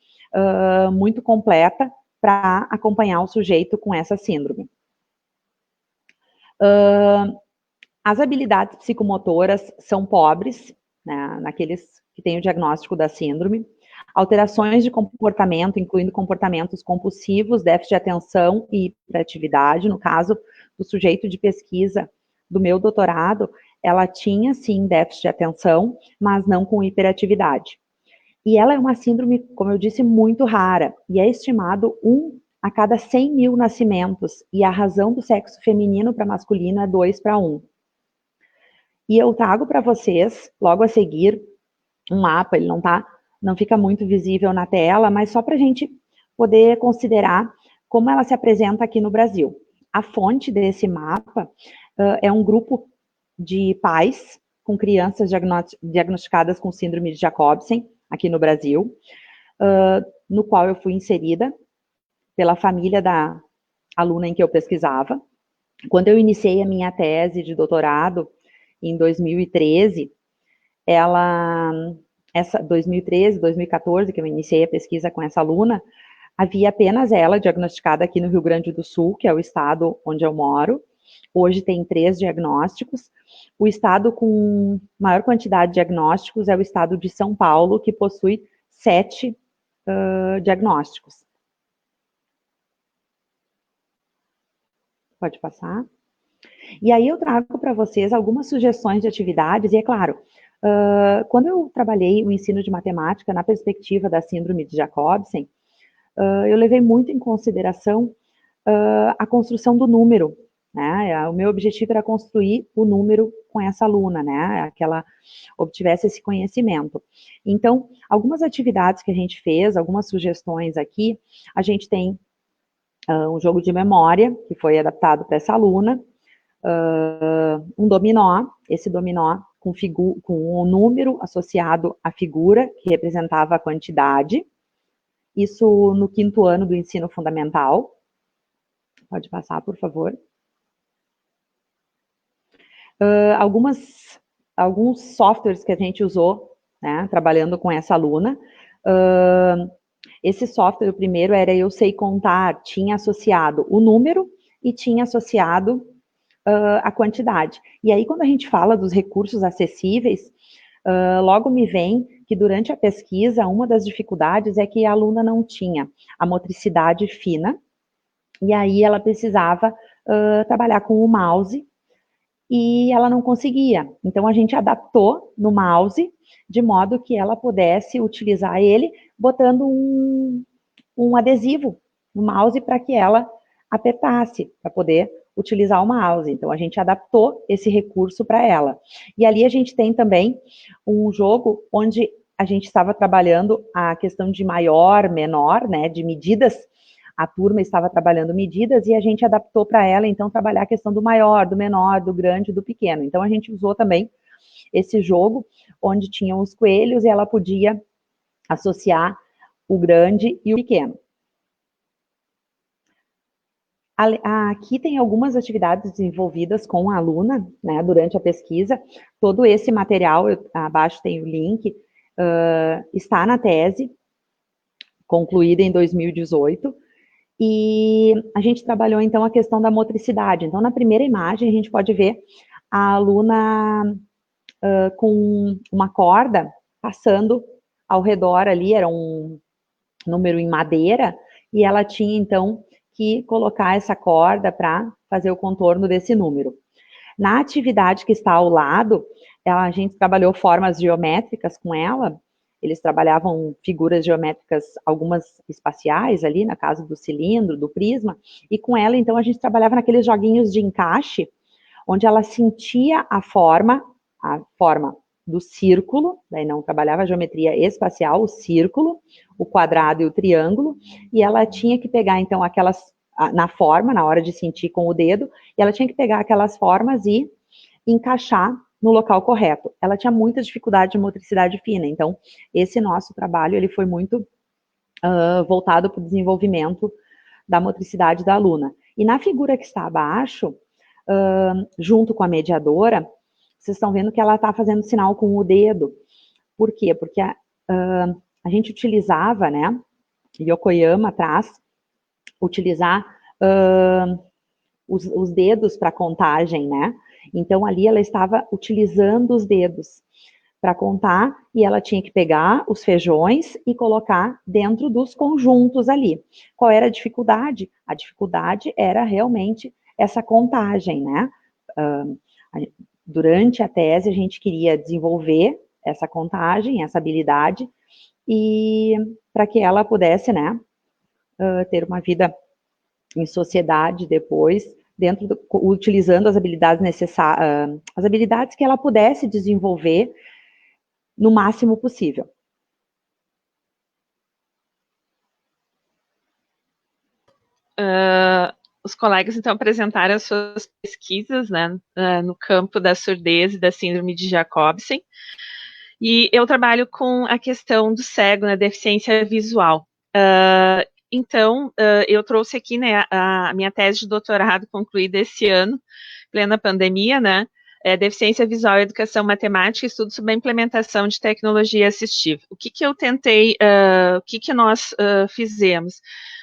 muito completa para acompanhar o sujeito com essa síndrome. As habilidades psicomotoras são pobres, né, naqueles que têm o diagnóstico da síndrome. Alterações de comportamento, incluindo comportamentos compulsivos, déficit de atenção e hiperatividade. No caso do sujeito de pesquisa do meu doutorado, ela tinha, sim, déficit de atenção, mas não com hiperatividade. E ela é uma síndrome, como eu disse, muito rara, e é estimado 1 a cada 100 mil nascimentos, e a razão do sexo feminino para masculino é 2 para 1. E eu trago para vocês, logo a seguir, um mapa, ele não fica muito visível na tela, mas só para a gente poder considerar como ela se apresenta aqui no Brasil. A fonte desse mapa é um grupo de pais com crianças diagnosticadas com síndrome de Jacobsen, aqui no Brasil, no qual eu fui inserida pela família da aluna em que eu pesquisava. Quando eu iniciei a minha tese de doutorado, em 2013, ela essa 2013, 2014, que eu iniciei a pesquisa com essa aluna, havia apenas ela diagnosticada aqui no Rio Grande do Sul, que é o estado onde eu moro. Hoje tem 3 diagnósticos. O estado com maior quantidade de diagnósticos é o estado de São Paulo, que possui 7 diagnósticos. Pode passar. E aí eu trago para vocês algumas sugestões de atividades, e é claro, quando eu trabalhei o ensino de matemática na perspectiva da síndrome de Jacobsen, eu levei muito em consideração a construção do número, né? O meu objetivo era construir o número com essa aluna, né? Que ela obtivesse esse conhecimento. Então, algumas atividades que a gente fez, algumas sugestões aqui, a gente tem um jogo de memória, que foi adaptado para essa aluna, um dominó, esse dominó com o número associado à figura, que representava a quantidade, isso no 5º ano do ensino fundamental. Pode passar, por favor. Alguns softwares que a gente usou, né, trabalhando com essa aluna. Esse software, o primeiro era Eu Sei Contar, tinha associado o número e tinha associado a quantidade. E aí, quando a gente fala dos recursos acessíveis, logo me vem que durante a pesquisa, uma das dificuldades é que a aluna não tinha a motricidade fina, e aí ela precisava trabalhar com o mouse, e ela não conseguia. Então, a gente adaptou no mouse, de modo que ela pudesse utilizar ele, botando um adesivo no mouse para que ela apertasse, para poder utilizar o mouse. Então, a gente adaptou esse recurso para ela. E ali a gente tem também um jogo onde a gente estava trabalhando a questão de maior, menor, né, de medidas. A turma estava trabalhando medidas e a gente adaptou para ela, então, trabalhar a questão do maior, do menor, do grande, do pequeno. Então, a gente usou também esse jogo, onde tinham os coelhos e ela podia associar o grande e o pequeno. Aqui tem algumas atividades desenvolvidas com a aluna, né, durante a pesquisa. Todo esse material, abaixo tem o link, está na tese, concluída em 2018, e a gente trabalhou, então, a questão da motricidade. Então, na primeira imagem, a gente pode ver a aluna com uma corda passando ao redor ali, era um número em madeira, e ela tinha, então, que colocar essa corda para fazer o contorno desse número. Na atividade que está ao lado, a gente trabalhou formas geométricas com ela, eles trabalhavam figuras geométricas, algumas espaciais ali, na casa do cilindro, do prisma, e com ela, então, a gente trabalhava naqueles joguinhos de encaixe, onde ela sentia a forma do círculo, daí não trabalhava a geometria espacial, o círculo, o quadrado e o triângulo, e ela tinha que pegar, então, aquelas, na forma, na hora de sentir com o dedo, e ela tinha que pegar aquelas formas e encaixar no local correto. Ela tinha muita dificuldade de motricidade fina, então, esse nosso trabalho, ele foi muito voltado para o desenvolvimento da motricidade da aluna. E na figura que está abaixo, junto com a mediadora, vocês estão vendo que ela está fazendo sinal com o dedo. Por quê? Porque a gente utilizava, né, Yokoyama atrás, utilizar os dedos para contagem, né? Então, ali ela estava utilizando os dedos para contar e ela tinha que pegar os feijões e colocar dentro dos conjuntos ali. Qual era a dificuldade? A dificuldade era realmente essa contagem, né? Durante a tese, a gente queria desenvolver essa contagem, essa habilidade, e para que ela pudesse, né, ter uma vida em sociedade depois, utilizando as habilidades necessárias, as habilidades que ela pudesse desenvolver no máximo possível.
Os colegas, então, apresentaram as suas pesquisas, né, no campo da surdez e da síndrome de Jacobsen, e eu trabalho com a questão do cego, na deficiência visual. Então, eu trouxe aqui, né, a minha tese de doutorado concluída esse ano, plena pandemia, né, Deficiência Visual e Educação Matemática, estudo sobre a implementação de tecnologia assistiva. O que eu tentei, o que nós fizemos?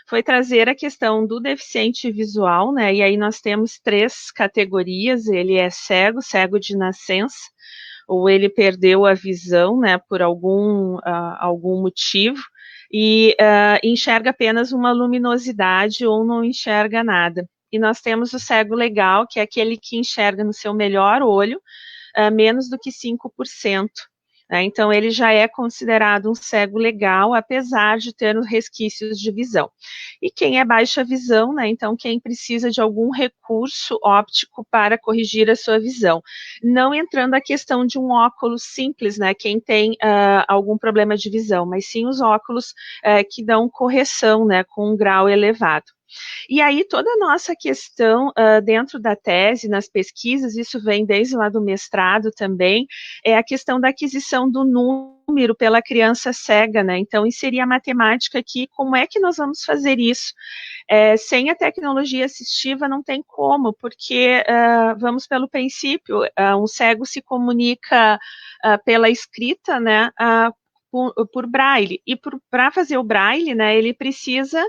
Foi trazer a questão do deficiente visual, né, e aí nós temos 3 categorias, ele é cego, cego de nascença, ou ele perdeu a visão, né, por algum motivo, e enxerga apenas uma luminosidade ou não enxerga nada. E nós temos o cego legal, que é aquele que enxerga no seu melhor olho, menos do que 5%. Então, ele já é considerado um cego legal, apesar de ter os resquícios de visão. E quem é baixa visão, né, então quem precisa de algum recurso óptico para corrigir a sua visão. Não entrando a questão de um óculos simples, né, quem tem algum problema de visão, mas sim os óculos que dão correção, né, com um grau elevado. E aí toda a nossa questão dentro da tese, nas pesquisas, isso vem desde lá do mestrado também, é a questão da aquisição do número pela criança cega, né? Então, inserir a matemática aqui, como é que nós vamos fazer isso? Sem a tecnologia assistiva não tem como, porque, vamos pelo princípio, um cego se comunica pela escrita, né? Por braille, e para fazer o braille, né, ele precisa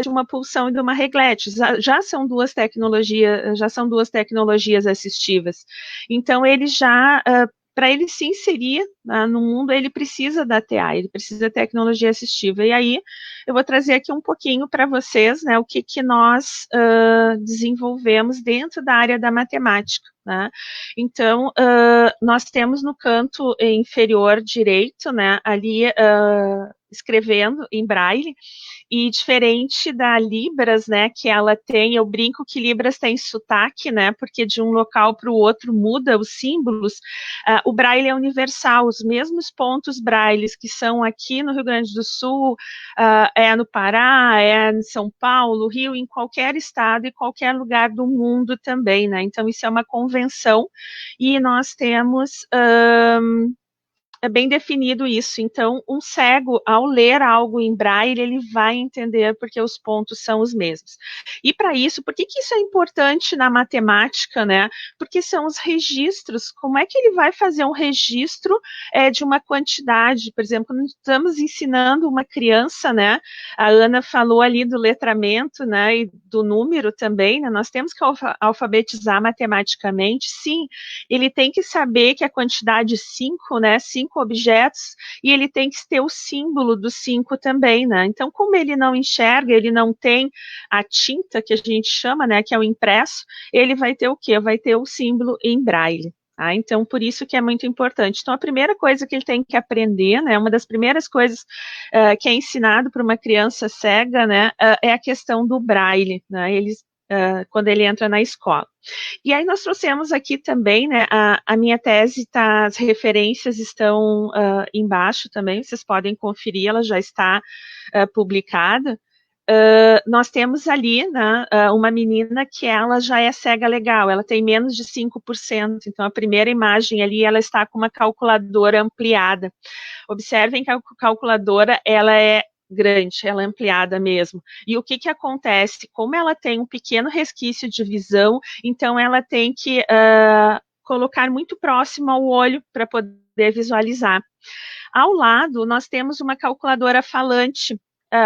de uma pulsão e de uma reglete, já são duas tecnologias assistivas, então ele já, para ele se inserir no mundo, ele precisa da TA, ele precisa da tecnologia assistiva, e aí eu vou trazer aqui um pouquinho para vocês, né, o que nós desenvolvemos dentro da área da matemática. Né? Então, nós temos no canto inferior direito, né, ali escrevendo em braille, e diferente da Libras, né, que ela tem, eu brinco que Libras tem sotaque, né, porque de um local para o outro muda os símbolos, o braille é universal, os mesmos pontos brailles que são aqui no Rio Grande do Sul, é no Pará, é em São Paulo, Rio, em qualquer estado e qualquer lugar do mundo também, né, então isso é uma convenção, e nós temos é bem definido isso. Então, um cego, ao ler algo em braille, ele vai entender porque os pontos são os mesmos. E para isso, por que isso é importante na matemática, né? Porque são os registros. Como é que ele vai fazer um registro de uma quantidade? Por exemplo, quando estamos ensinando uma criança, né? A Ana falou ali do letramento, né? E do número também, né? Nós temos que alfabetizar matematicamente. Sim, ele tem que saber que a quantidade 5, né? 5 objetos, e ele tem que ter o símbolo do 5 também, né? Então, como ele não enxerga, ele não tem a tinta, que a gente chama, né, que é o impresso, ele vai ter o quê? Vai ter o símbolo em braille. Tá? Então, por isso que é muito importante. Então, a primeira coisa que ele tem que aprender, né, uma das primeiras coisas que é ensinado para uma criança cega, né, é a questão do braille, né? Quando ele entra na escola. E aí nós trouxemos aqui também, né, a minha tese, as referências estão embaixo também, vocês podem conferir, ela já está publicada. Nós temos ali, né, uma menina que ela já é cega legal, ela tem menos de 5%, então a primeira imagem ali, ela está com uma calculadora ampliada. Observem que a calculadora, ela é grande, ela é ampliada mesmo. E o que acontece? Como ela tem um pequeno resquício de visão, então ela tem que colocar muito próximo ao olho para poder visualizar. Ao lado, nós temos uma calculadora falante.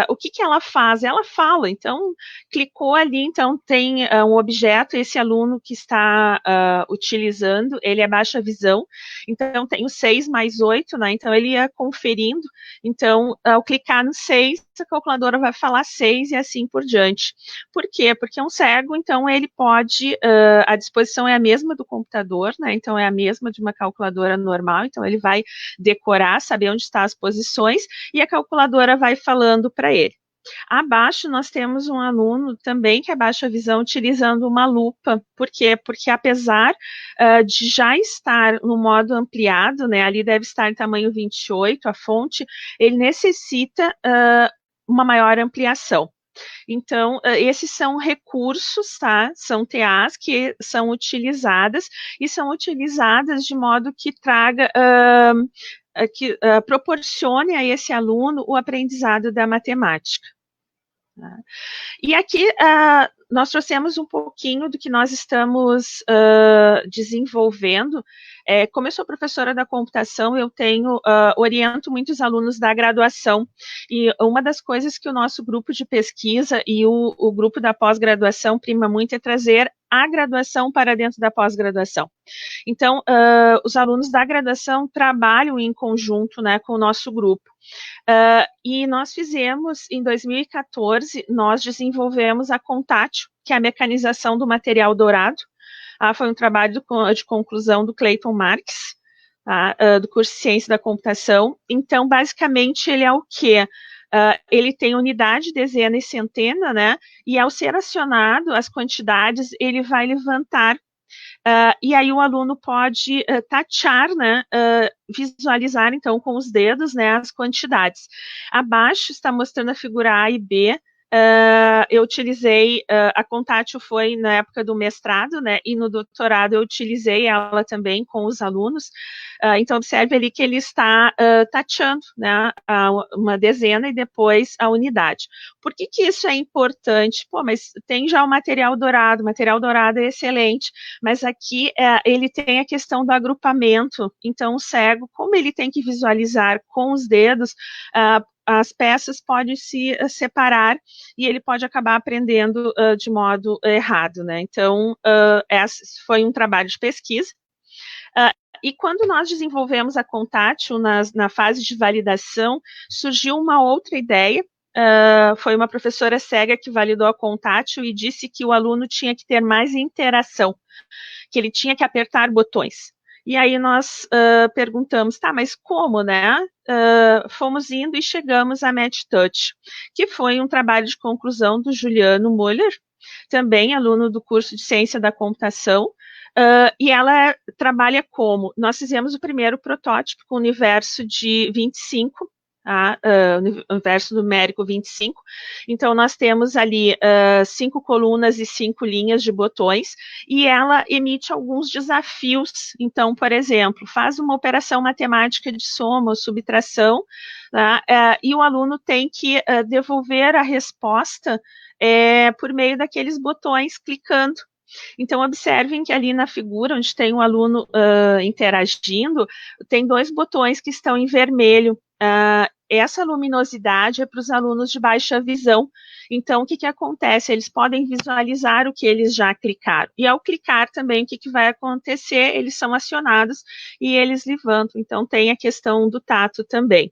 O que ela faz? Ela fala, então, clicou ali, então tem um objeto, esse aluno que está utilizando, ele é baixa visão, então tem o 6 mais 8, né, então ele ia conferindo, então, ao clicar no 6, a calculadora vai falar 6 e assim por diante. Por quê? Porque um cego, então, ele pode, a disposição é a mesma do computador, né, então é a mesma de uma calculadora normal, então ele vai decorar, saber onde estão as posições, e a calculadora vai falando para ele. Abaixo nós temos um aluno também que é baixa visão utilizando uma lupa. Por quê? Porque apesar de já estar no modo ampliado, né, ali deve estar em tamanho 28, a fonte, ele necessita uma maior ampliação. Então, esses são recursos, tá? São TAs que são utilizadas e são utilizadas de modo que traga, que proporcione a esse aluno o aprendizado da matemática. Né? E aqui nós trouxemos um pouquinho do que nós estamos desenvolvendo. Como eu sou professora da computação, eu oriento muitos alunos da graduação, e uma das coisas que o nosso grupo de pesquisa e o grupo da pós-graduação prima muito é trazer a graduação para dentro da pós-graduação. Então, os alunos da graduação trabalham em conjunto, né, com o nosso grupo. E nós fizemos, em 2014, nós desenvolvemos a Contátil, que é a mecanização do material dourado. Foi um trabalho de conclusão do Clayton Marques, do curso de Ciência da Computação. Então, basicamente, ele é o quê? Ele tem unidade, dezena e centena, né? E ao ser acionado as quantidades, ele vai levantar. E aí o aluno pode tatear, né, visualizar, então, com os dedos, né, as quantidades. Abaixo está mostrando a figura A e B. Eu utilizei, a Contátil foi na época do mestrado, né, e no doutorado eu utilizei ela também com os alunos. Então, observe ali que ele está tateando, né, uma dezena e depois a unidade. Por que isso é importante? Pô, mas tem já o material dourado é excelente, mas aqui ele tem a questão do agrupamento. Então, o cego, como ele tem que visualizar com os dedos, as peças podem se separar e ele pode acabar aprendendo de modo errado, né? Então, esse foi um trabalho de pesquisa. E quando nós desenvolvemos a Contátil na fase de validação, surgiu uma outra ideia. Foi uma professora cega que validou a Contátil e disse que o aluno tinha que ter mais interação, que ele tinha que apertar botões. E aí nós perguntamos, tá, mas como, né? Fomos indo e chegamos a Match Touch, que foi um trabalho de conclusão do Juliano Muller, também aluno do curso de Ciência da Computação, e ela trabalha como? Nós fizemos o primeiro protótipo com o universo de 25, universo numérico 25, então nós temos ali 5 colunas e 5 linhas de botões, e ela emite alguns desafios. Então, por exemplo, faz uma operação matemática de soma ou subtração, tá? E o aluno tem que devolver a resposta por meio daqueles botões, clicando. Então, observem que ali na figura, onde tem um aluno interagindo, tem 2 botões que estão em vermelho. Essa luminosidade é para os alunos de baixa visão. Então, o que acontece? Eles podem visualizar o que eles já clicaram. E ao clicar também, o que vai acontecer? Eles são acionados e eles levantam. Então, tem a questão do tato também.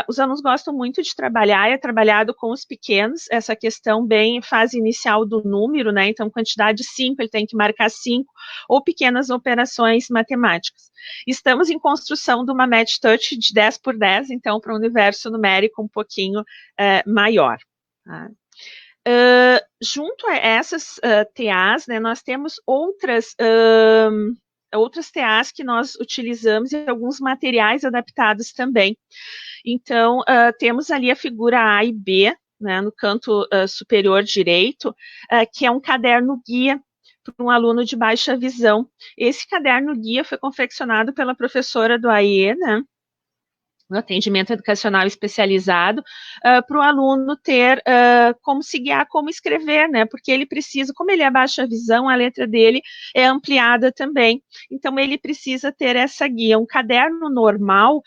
Os alunos gostam muito de trabalhar, é trabalhado com os pequenos, essa questão bem fase inicial do número, né? Então, quantidade 5, ele tem que marcar 5, ou pequenas operações matemáticas. Estamos em construção de uma Match Touch de 10 por 10, então, para um universo numérico um pouquinho maior. Tá? Junto a essas TAs, né, nós temos outras TAs que nós utilizamos e alguns materiais adaptados também. Então, temos ali a figura A e B, né, no canto superior direito, que é um caderno guia para um aluno de baixa visão. Esse caderno guia foi confeccionado pela professora do AE, né, no atendimento educacional especializado, para o aluno ter como se guiar, como escrever, né, porque ele precisa, como ele é baixa visão, a letra dele é ampliada também, então ele precisa ter essa guia. Um caderno normal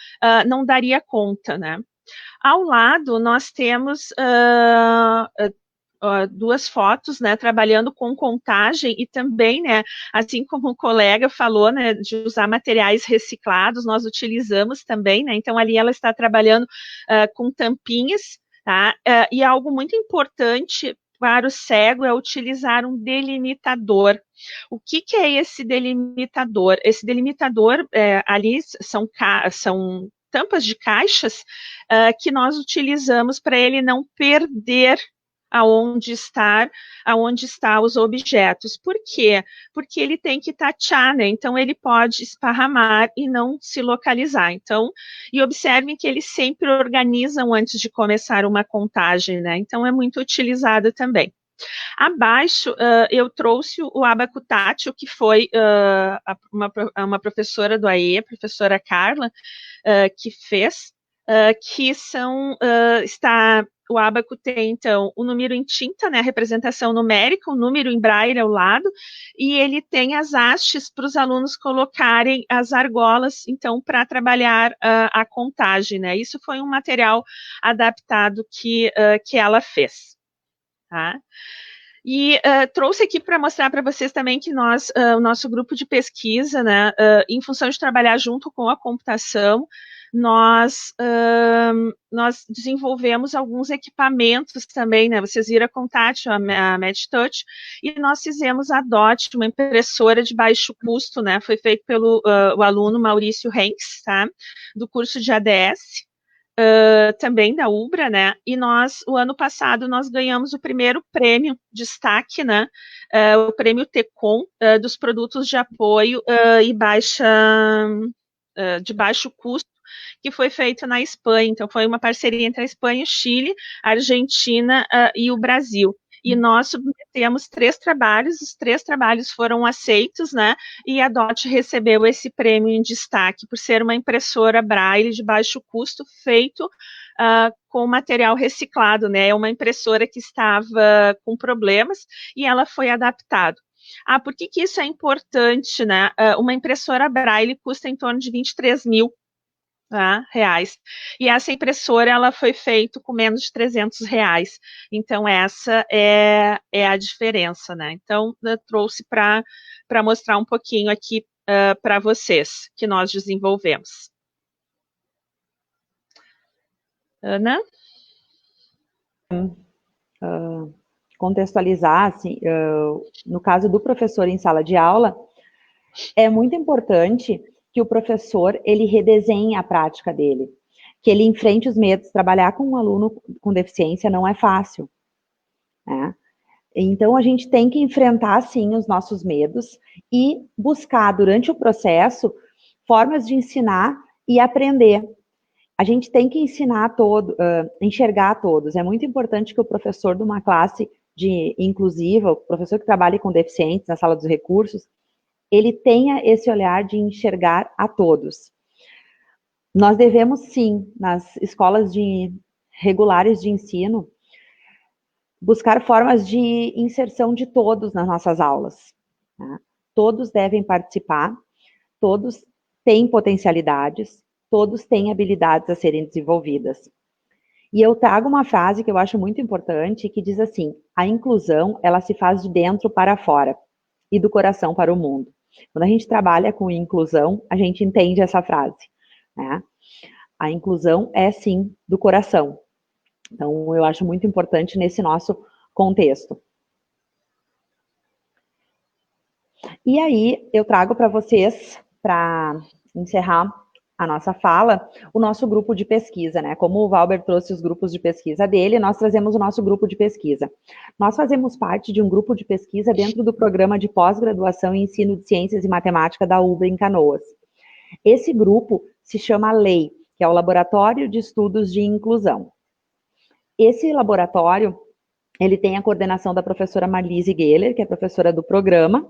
não daria conta, né. Ao lado, nós temos 2 fotos, né, trabalhando com contagem e também, né, assim como o colega falou, né, de usar materiais reciclados, nós utilizamos também, né, então ali ela está trabalhando com tampinhas, tá, e algo muito importante para o cego é utilizar um delimitador. O que é esse delimitador? Esse delimitador, ali são tampas de caixas que nós utilizamos para ele não perder aonde está os objetos. Por quê? Porque ele tem que tatear, né? Então ele pode esparramar e não se localizar. Então, e observem que eles sempre organizam antes de começar uma contagem, né? Então é muito utilizado também. Abaixo, eu trouxe o Abaco Tátil, que foi uma professora do AE, a professora Carla, que fez, que está O ábaco tem, então, o número em tinta, né, a representação numérica, o número em braille ao lado, e ele tem as hastes para os alunos colocarem as argolas, então, para trabalhar a contagem, né? Isso foi um material adaptado que ela fez, tá? E trouxe aqui para mostrar para vocês também que nós, o nosso grupo de pesquisa, né, em função de trabalhar junto com a computação, nós desenvolvemos alguns equipamentos também, né? Vocês viram a Contatio, a MedTouch, e nós fizemos a DOT, uma impressora de baixo custo, né? Foi feito pelo o aluno Maurício Henks, tá? Do curso de ADS. Também da Ubra, né? E nós, o ano passado, nós ganhamos o primeiro prêmio destaque, né? O prêmio TECOM dos produtos de apoio e de baixo custo, que foi feito na Espanha. Então, foi uma parceria entre a Espanha, o Chile, a Argentina e o Brasil. E nós submetemos 3 trabalhos, os 3 trabalhos foram aceitos, né? E a DOT recebeu esse prêmio em destaque por ser uma impressora Braille de baixo custo, feito com material reciclado, né? É uma impressora que estava com problemas e ela foi adaptada. Por que isso é importante, né? Uma impressora Braille custa em torno de 23 mil reais. E essa impressora, ela foi feita com menos de 300 reais. Então, essa é a diferença, né? Então, eu trouxe para mostrar um pouquinho aqui para vocês, que nós desenvolvemos. Ana?
Contextualizar, assim, no caso do professor em sala de aula, é muito importante que o professor, ele redesenhe a prática dele, que ele enfrente os medos. Trabalhar com um aluno com deficiência não é fácil, né? Então, a gente tem que enfrentar, sim, os nossos medos e buscar, durante o processo, formas de ensinar e aprender. A gente tem que ensinar enxergar a todos. É muito importante que o professor de uma classe inclusiva, o professor que trabalha com deficientes na sala dos recursos, ele tenha esse olhar de enxergar a todos. Nós devemos, sim, nas escolas regulares de ensino, buscar formas de inserção de todos nas nossas aulas, né? Todos devem participar, todos têm potencialidades, todos têm habilidades a serem desenvolvidas. E eu trago uma frase que eu acho muito importante, que diz assim: a inclusão, ela se faz de dentro para fora e do coração para o mundo. Quando a gente trabalha com inclusão, a gente entende essa frase, né? A inclusão é, sim, do coração. Então, eu acho muito importante nesse nosso contexto. E aí, eu trago para vocês, para encerrar a nossa fala, o nosso grupo de pesquisa, né? Como o Valber trouxe os grupos de pesquisa dele, nós trazemos o nosso grupo de pesquisa. Nós fazemos parte de um grupo de pesquisa dentro do programa de pós-graduação em ensino de ciências e matemática da UBRA em Canoas. Esse grupo se chama LEI, que é o Laboratório de Estudos de Inclusão. Esse laboratório, ele tem a coordenação da professora Marlise Geller, que é professora do programa,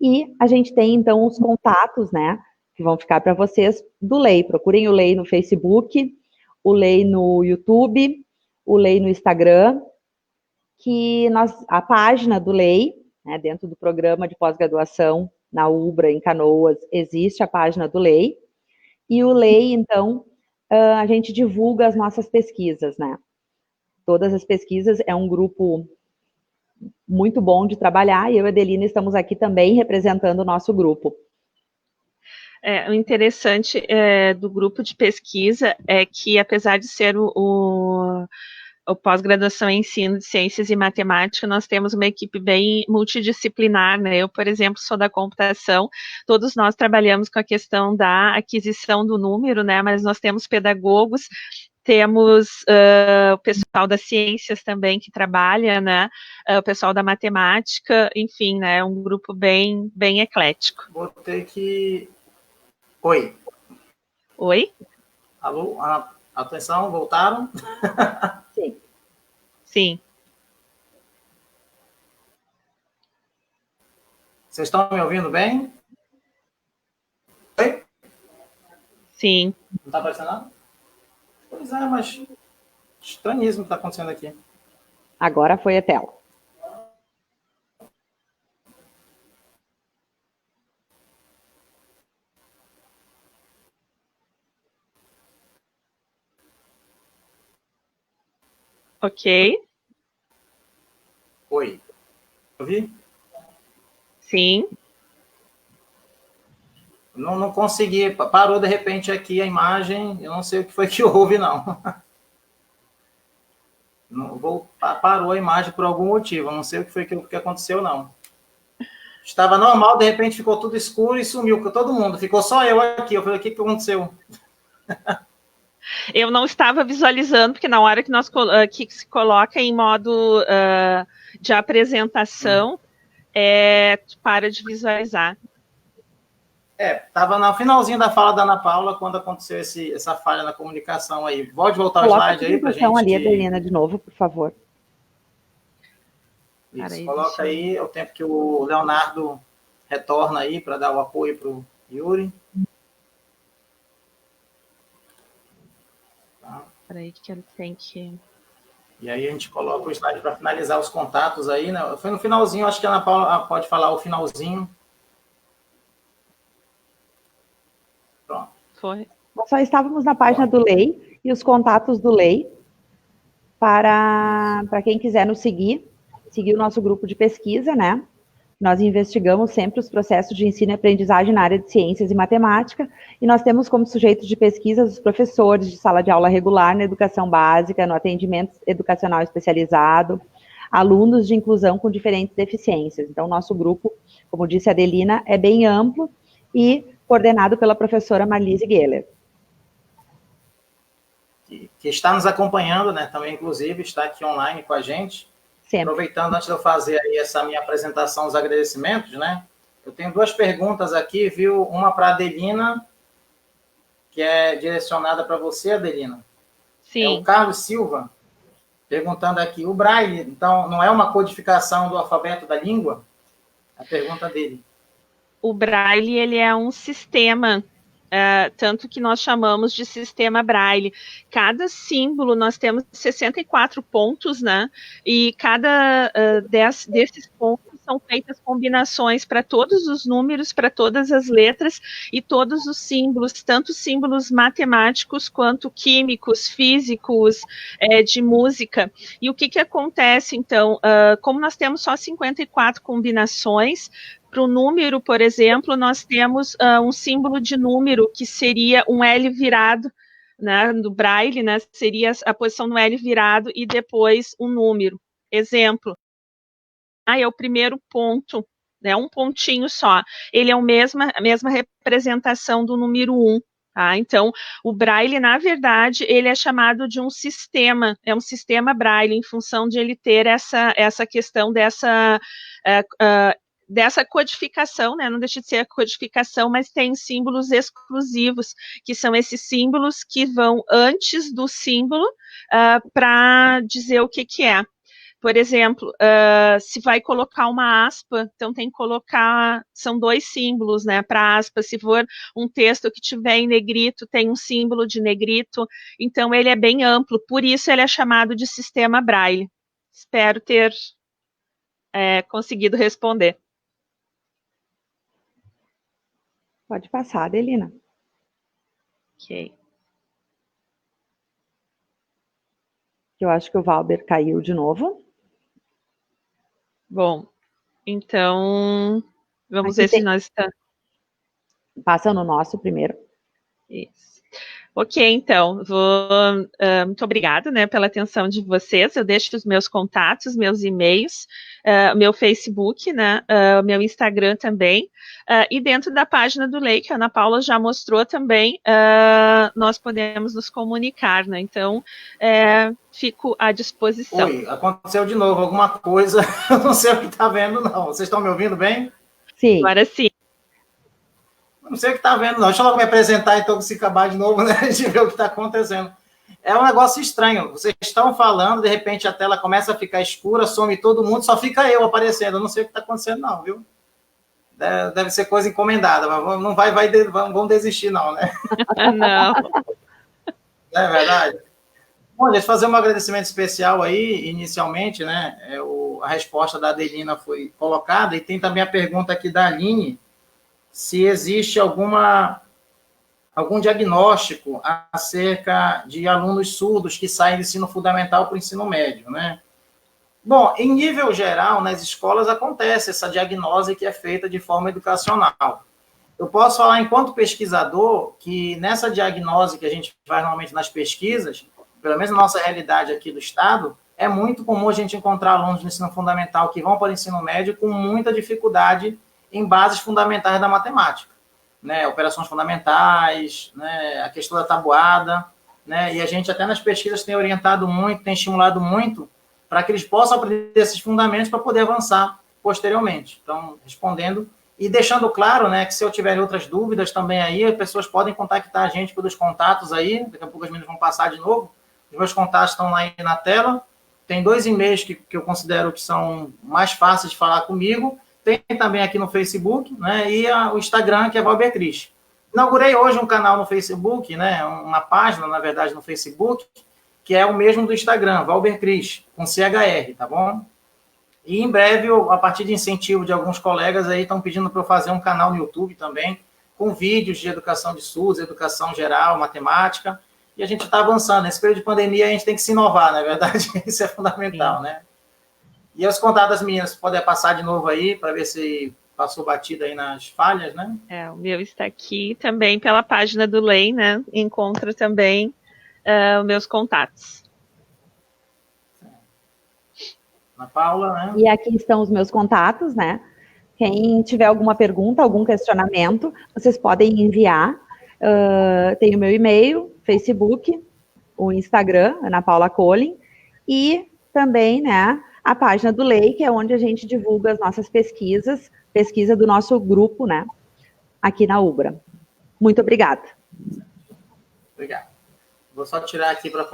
e a gente tem, então, os contatos, né, que vão ficar para vocês, do LEI. Procurem o LEI no Facebook, o LEI no YouTube, o LEI no Instagram, a página do LEI, né, dentro do programa de pós-graduação na UBRA, em Canoas, existe a página do LEI, e o LEI, então, a gente divulga as nossas pesquisas, né? Todas as pesquisas, é um grupo muito bom de trabalhar, e eu e a Adelina estamos aqui também representando o nosso grupo.
O interessante do grupo de pesquisa é que, apesar de ser o pós-graduação em ensino de ciências e matemática, nós temos uma equipe bem multidisciplinar, né? Eu, por exemplo, sou da computação, todos nós trabalhamos com a questão da aquisição do número, né? Mas nós temos pedagogos, temos o pessoal das ciências também que trabalha, né? O pessoal da matemática, enfim, né? Um grupo bem eclético.
Vou ter que... Oi.
Oi?
Alô? Atenção, voltaram?
Sim.
Sim.
Vocês estão me ouvindo bem? Oi?
Sim.
Não está aparecendo nada? Pois é, mas Estranhíssimo o que está acontecendo aqui.
Agora foi a tela.
Ok.
Oi. Ouvi?
Sim.
Não consegui. Parou de repente aqui a imagem. Eu não sei o que foi que houve, não. Parou a imagem por algum motivo. Eu não sei o que foi que aconteceu, não. Estava normal, de repente ficou tudo escuro e sumiu com todo mundo. Ficou só eu aqui. Eu falei, o que aconteceu?
Eu não estava visualizando, porque na hora que se coloca em modo de apresentação, para de visualizar.
Estava no finalzinho da fala da Ana Paula quando aconteceu essa falha na comunicação aí. Pode voltar o slide aí para a gente.
Ali, Adelina, de novo, por favor.
Isso, aí, coloca aí o tempo que o Leonardo retorna aí para dar o apoio para o Yuri.
Peraí que ele tem que...
E aí a gente coloca o slide para finalizar os contatos aí, né? Foi no finalzinho, acho que a Ana Paula pode falar o finalzinho. Pronto.
Foi.
Nós só estávamos na página do Lei e os contatos do Lei para quem quiser nos seguir o nosso grupo de pesquisa, né? Nós investigamos sempre os processos de ensino e aprendizagem na área de ciências e matemática, e nós temos como sujeitos de pesquisa os professores de sala de aula regular na educação básica, no atendimento educacional especializado, alunos de inclusão com diferentes deficiências. Então, nosso grupo, como disse a Adelina, é bem amplo e coordenado pela professora Marlise Geller.
Que está nos acompanhando, né? Também, inclusive, está aqui online com a gente. Sempre. Aproveitando, antes de eu fazer aí essa minha apresentação, os agradecimentos, né? Eu tenho duas perguntas aqui, viu? Uma para a Adelina, que é direcionada para você, Adelina.
Sim.
É o Carlos Silva, perguntando aqui, o Braille, então, não é uma codificação do alfabeto da língua? A pergunta dele.
O Braille, ele é um sistema, tanto que nós chamamos de sistema Braille. Cada símbolo, nós temos 64 pontos, né? E cada desses pontos são feitas combinações para todos os números, para todas as letras e todos os símbolos, tanto símbolos matemáticos quanto químicos, físicos, de música. E o que acontece, então? Como nós temos só 54 combinações, para o número, por exemplo, nós temos um símbolo de número que seria um L virado, né, do Braille, né, seria a posição do L virado e depois um número. Exemplo, é o primeiro ponto, né, um pontinho só. Ele é a mesma representação do número 1. Tá? Então, o Braille, na verdade, ele é chamado de um sistema, é um sistema Braille, em função de ele ter essa questão dessa codificação, né? Não deixa de ser a codificação, mas tem símbolos exclusivos, que são esses símbolos que vão antes do símbolo para dizer o que é. Por exemplo, se vai colocar uma aspa, então tem que colocar, são dois símbolos, né, para aspa. Se for um texto que tiver em negrito, tem um símbolo de negrito. Então ele é bem amplo, por isso ele é chamado de sistema Braille. Espero ter conseguido responder.
Pode passar, Adelina.
Ok.
Eu acho que o Valber caiu de novo.
Bom, então, vamos ver se nós estamos...
Passa no nosso primeiro.
Isso. Ok, então, muito obrigada, né, pela atenção de vocês. Eu deixo os meus contatos, meus e-mails, meu Facebook, né, meu Instagram também, e dentro da página do Lei, que a Ana Paula já mostrou também, nós podemos nos comunicar, né, então, fico à disposição.
Oi, aconteceu de novo alguma coisa, eu não sei o que está vendo, não. Vocês estão me ouvindo bem?
Sim.
Agora sim.
Não sei o que está vendo, não. Deixa eu logo me apresentar, então, se acabar de novo, né? A gente vê o que está acontecendo. É um negócio estranho. Vocês estão falando, de repente a tela começa a ficar escura, some todo mundo, só fica eu aparecendo. Eu não sei o que está acontecendo, não, viu? Deve ser coisa encomendada, mas não vamos desistir, não, né?
Não.
Não é verdade? Bom, deixa eu fazer um agradecimento especial aí, inicialmente, né? A resposta da Adelina foi colocada, e tem também a pergunta aqui da Aline, se existe algum diagnóstico acerca de alunos surdos que saem do ensino fundamental para o ensino médio, né? Bom, em nível geral, nas escolas acontece essa diagnose que é feita de forma educacional. Eu posso falar, enquanto pesquisador, que nessa diagnose que a gente faz normalmente nas pesquisas, pelo menos na nossa realidade aqui do Estado, é muito comum a gente encontrar alunos no ensino fundamental que vão para o ensino médio com muita dificuldade em bases fundamentais da matemática, né? Operações fundamentais, né? A questão da tabuada, né? E a gente até nas pesquisas tem orientado muito, tem estimulado muito para que eles possam aprender esses fundamentos para poder avançar posteriormente. Então, respondendo e deixando claro, né, que se eu tiver outras dúvidas também aí, as pessoas podem contactar a gente pelos contatos aí, daqui a pouco as meninas vão passar de novo, os meus contatos estão lá aí na tela, tem 2 e-mails que eu considero que são mais fáceis de falar comigo, tem também aqui no Facebook, né, e o Instagram, que é Valber Cris. Inaugurei hoje um canal no Facebook, né, uma página, na verdade, no Facebook, que é o mesmo do Instagram, Valber Cris, com CHR, tá bom? E em breve, a partir de incentivo de alguns colegas aí, estão pedindo para eu fazer um canal no YouTube também, com vídeos de educação de SUS, educação geral, matemática, e a gente está avançando. Nesse período de pandemia, a gente tem que se inovar, não é verdade? Isso é fundamental, né? E os contatos das meninas, podem passar de novo aí, para ver se passou batido aí nas falhas, né?
O meu está aqui também pela página do Lei, né? Encontra também os meus contatos.
Ana Paula, né?
E aqui estão os meus contatos, né? Quem tiver alguma pergunta, algum questionamento, vocês podem enviar. Tem o meu e-mail, Facebook, o Instagram, Ana Paula Colin, e também, né, a página do Lei, que é onde a gente divulga as nossas pesquisas, pesquisa do nosso grupo, né, aqui na UBRA. Muito obrigada.
Obrigado. Vou só tirar aqui para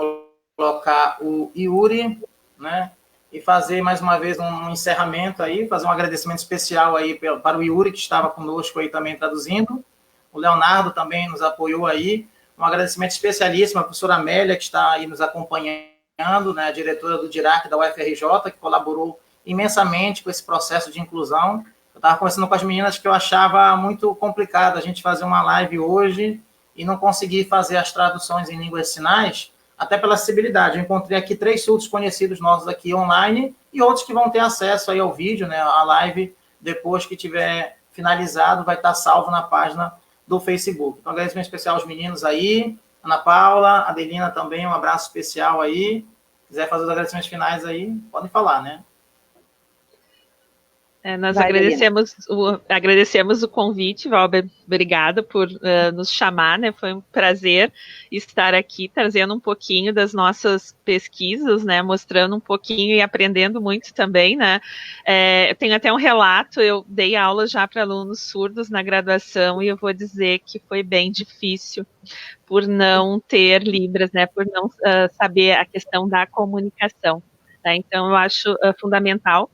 colocar o Yuri, né, e fazer mais uma vez um encerramento aí, fazer um agradecimento especial aí para o Yuri, que estava conosco aí também traduzindo. O Leonardo também nos apoiou aí. Um agradecimento especialíssimo à professora Amélia, que está aí nos acompanhando, né, a diretora do DIRAC da UFRJ, que colaborou imensamente com esse processo de inclusão. Eu estava conversando com as meninas que eu achava muito complicado a gente fazer uma live hoje e não conseguir fazer as traduções em línguas de sinais, até pela acessibilidade. Eu encontrei aqui 3 surdos conhecidos nossos aqui online e outros que vão ter acesso aí ao vídeo, né, a live, depois que tiver finalizado, vai estar salvo na página do Facebook. Então, agradecimento especial aos meninos aí, Ana Paula, Adelina também, um abraço especial aí. Se quiser fazer os agradecimentos finais aí, podem falar, né?
Nós agradecemos o convite, Valber. Obrigada por nos chamar, né? Foi um prazer estar aqui trazendo um pouquinho das nossas pesquisas, né? Mostrando um pouquinho e aprendendo muito também, né? Eu tenho até um relato, eu dei aula já para alunos surdos na graduação e eu vou dizer que foi bem difícil por não ter Libras, né? Por não saber a questão da comunicação. Tá? Então, eu acho fundamental.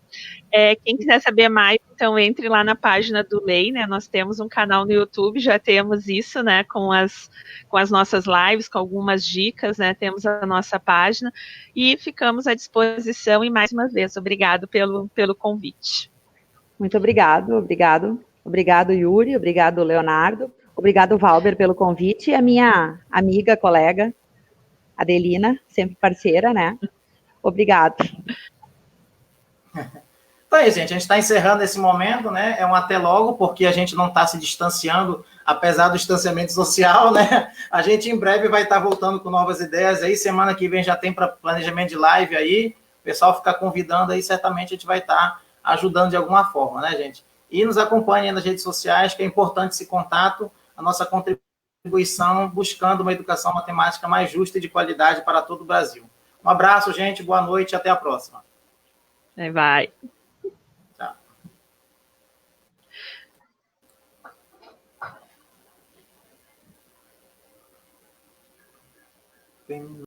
Quem quiser saber mais, então entre lá na página do Lei, né? Nós temos um canal no YouTube, já temos isso, né? Com as nossas lives, com algumas dicas, né? Temos a nossa página e ficamos à disposição. E mais uma vez, obrigado pelo convite.
Muito obrigado, Yuri, obrigado, Leonardo, obrigado, Valber, pelo convite, e a minha amiga, colega, Adelina, sempre parceira, né? Obrigado.
Então aí, gente, a gente está encerrando esse momento, né? É um até logo, porque a gente não está se distanciando, apesar do distanciamento social, né? A gente em breve vai estar voltando com novas ideias aí. Semana que vem já tem para planejamento de live aí. O pessoal ficar convidando aí, certamente a gente vai estar ajudando de alguma forma, né, gente? E nos acompanhem nas redes sociais, que é importante esse contato, a nossa contribuição buscando uma educação matemática mais justa e de qualidade para todo o Brasil. Um abraço, gente, boa noite e até a próxima.
Vai.
Tchau.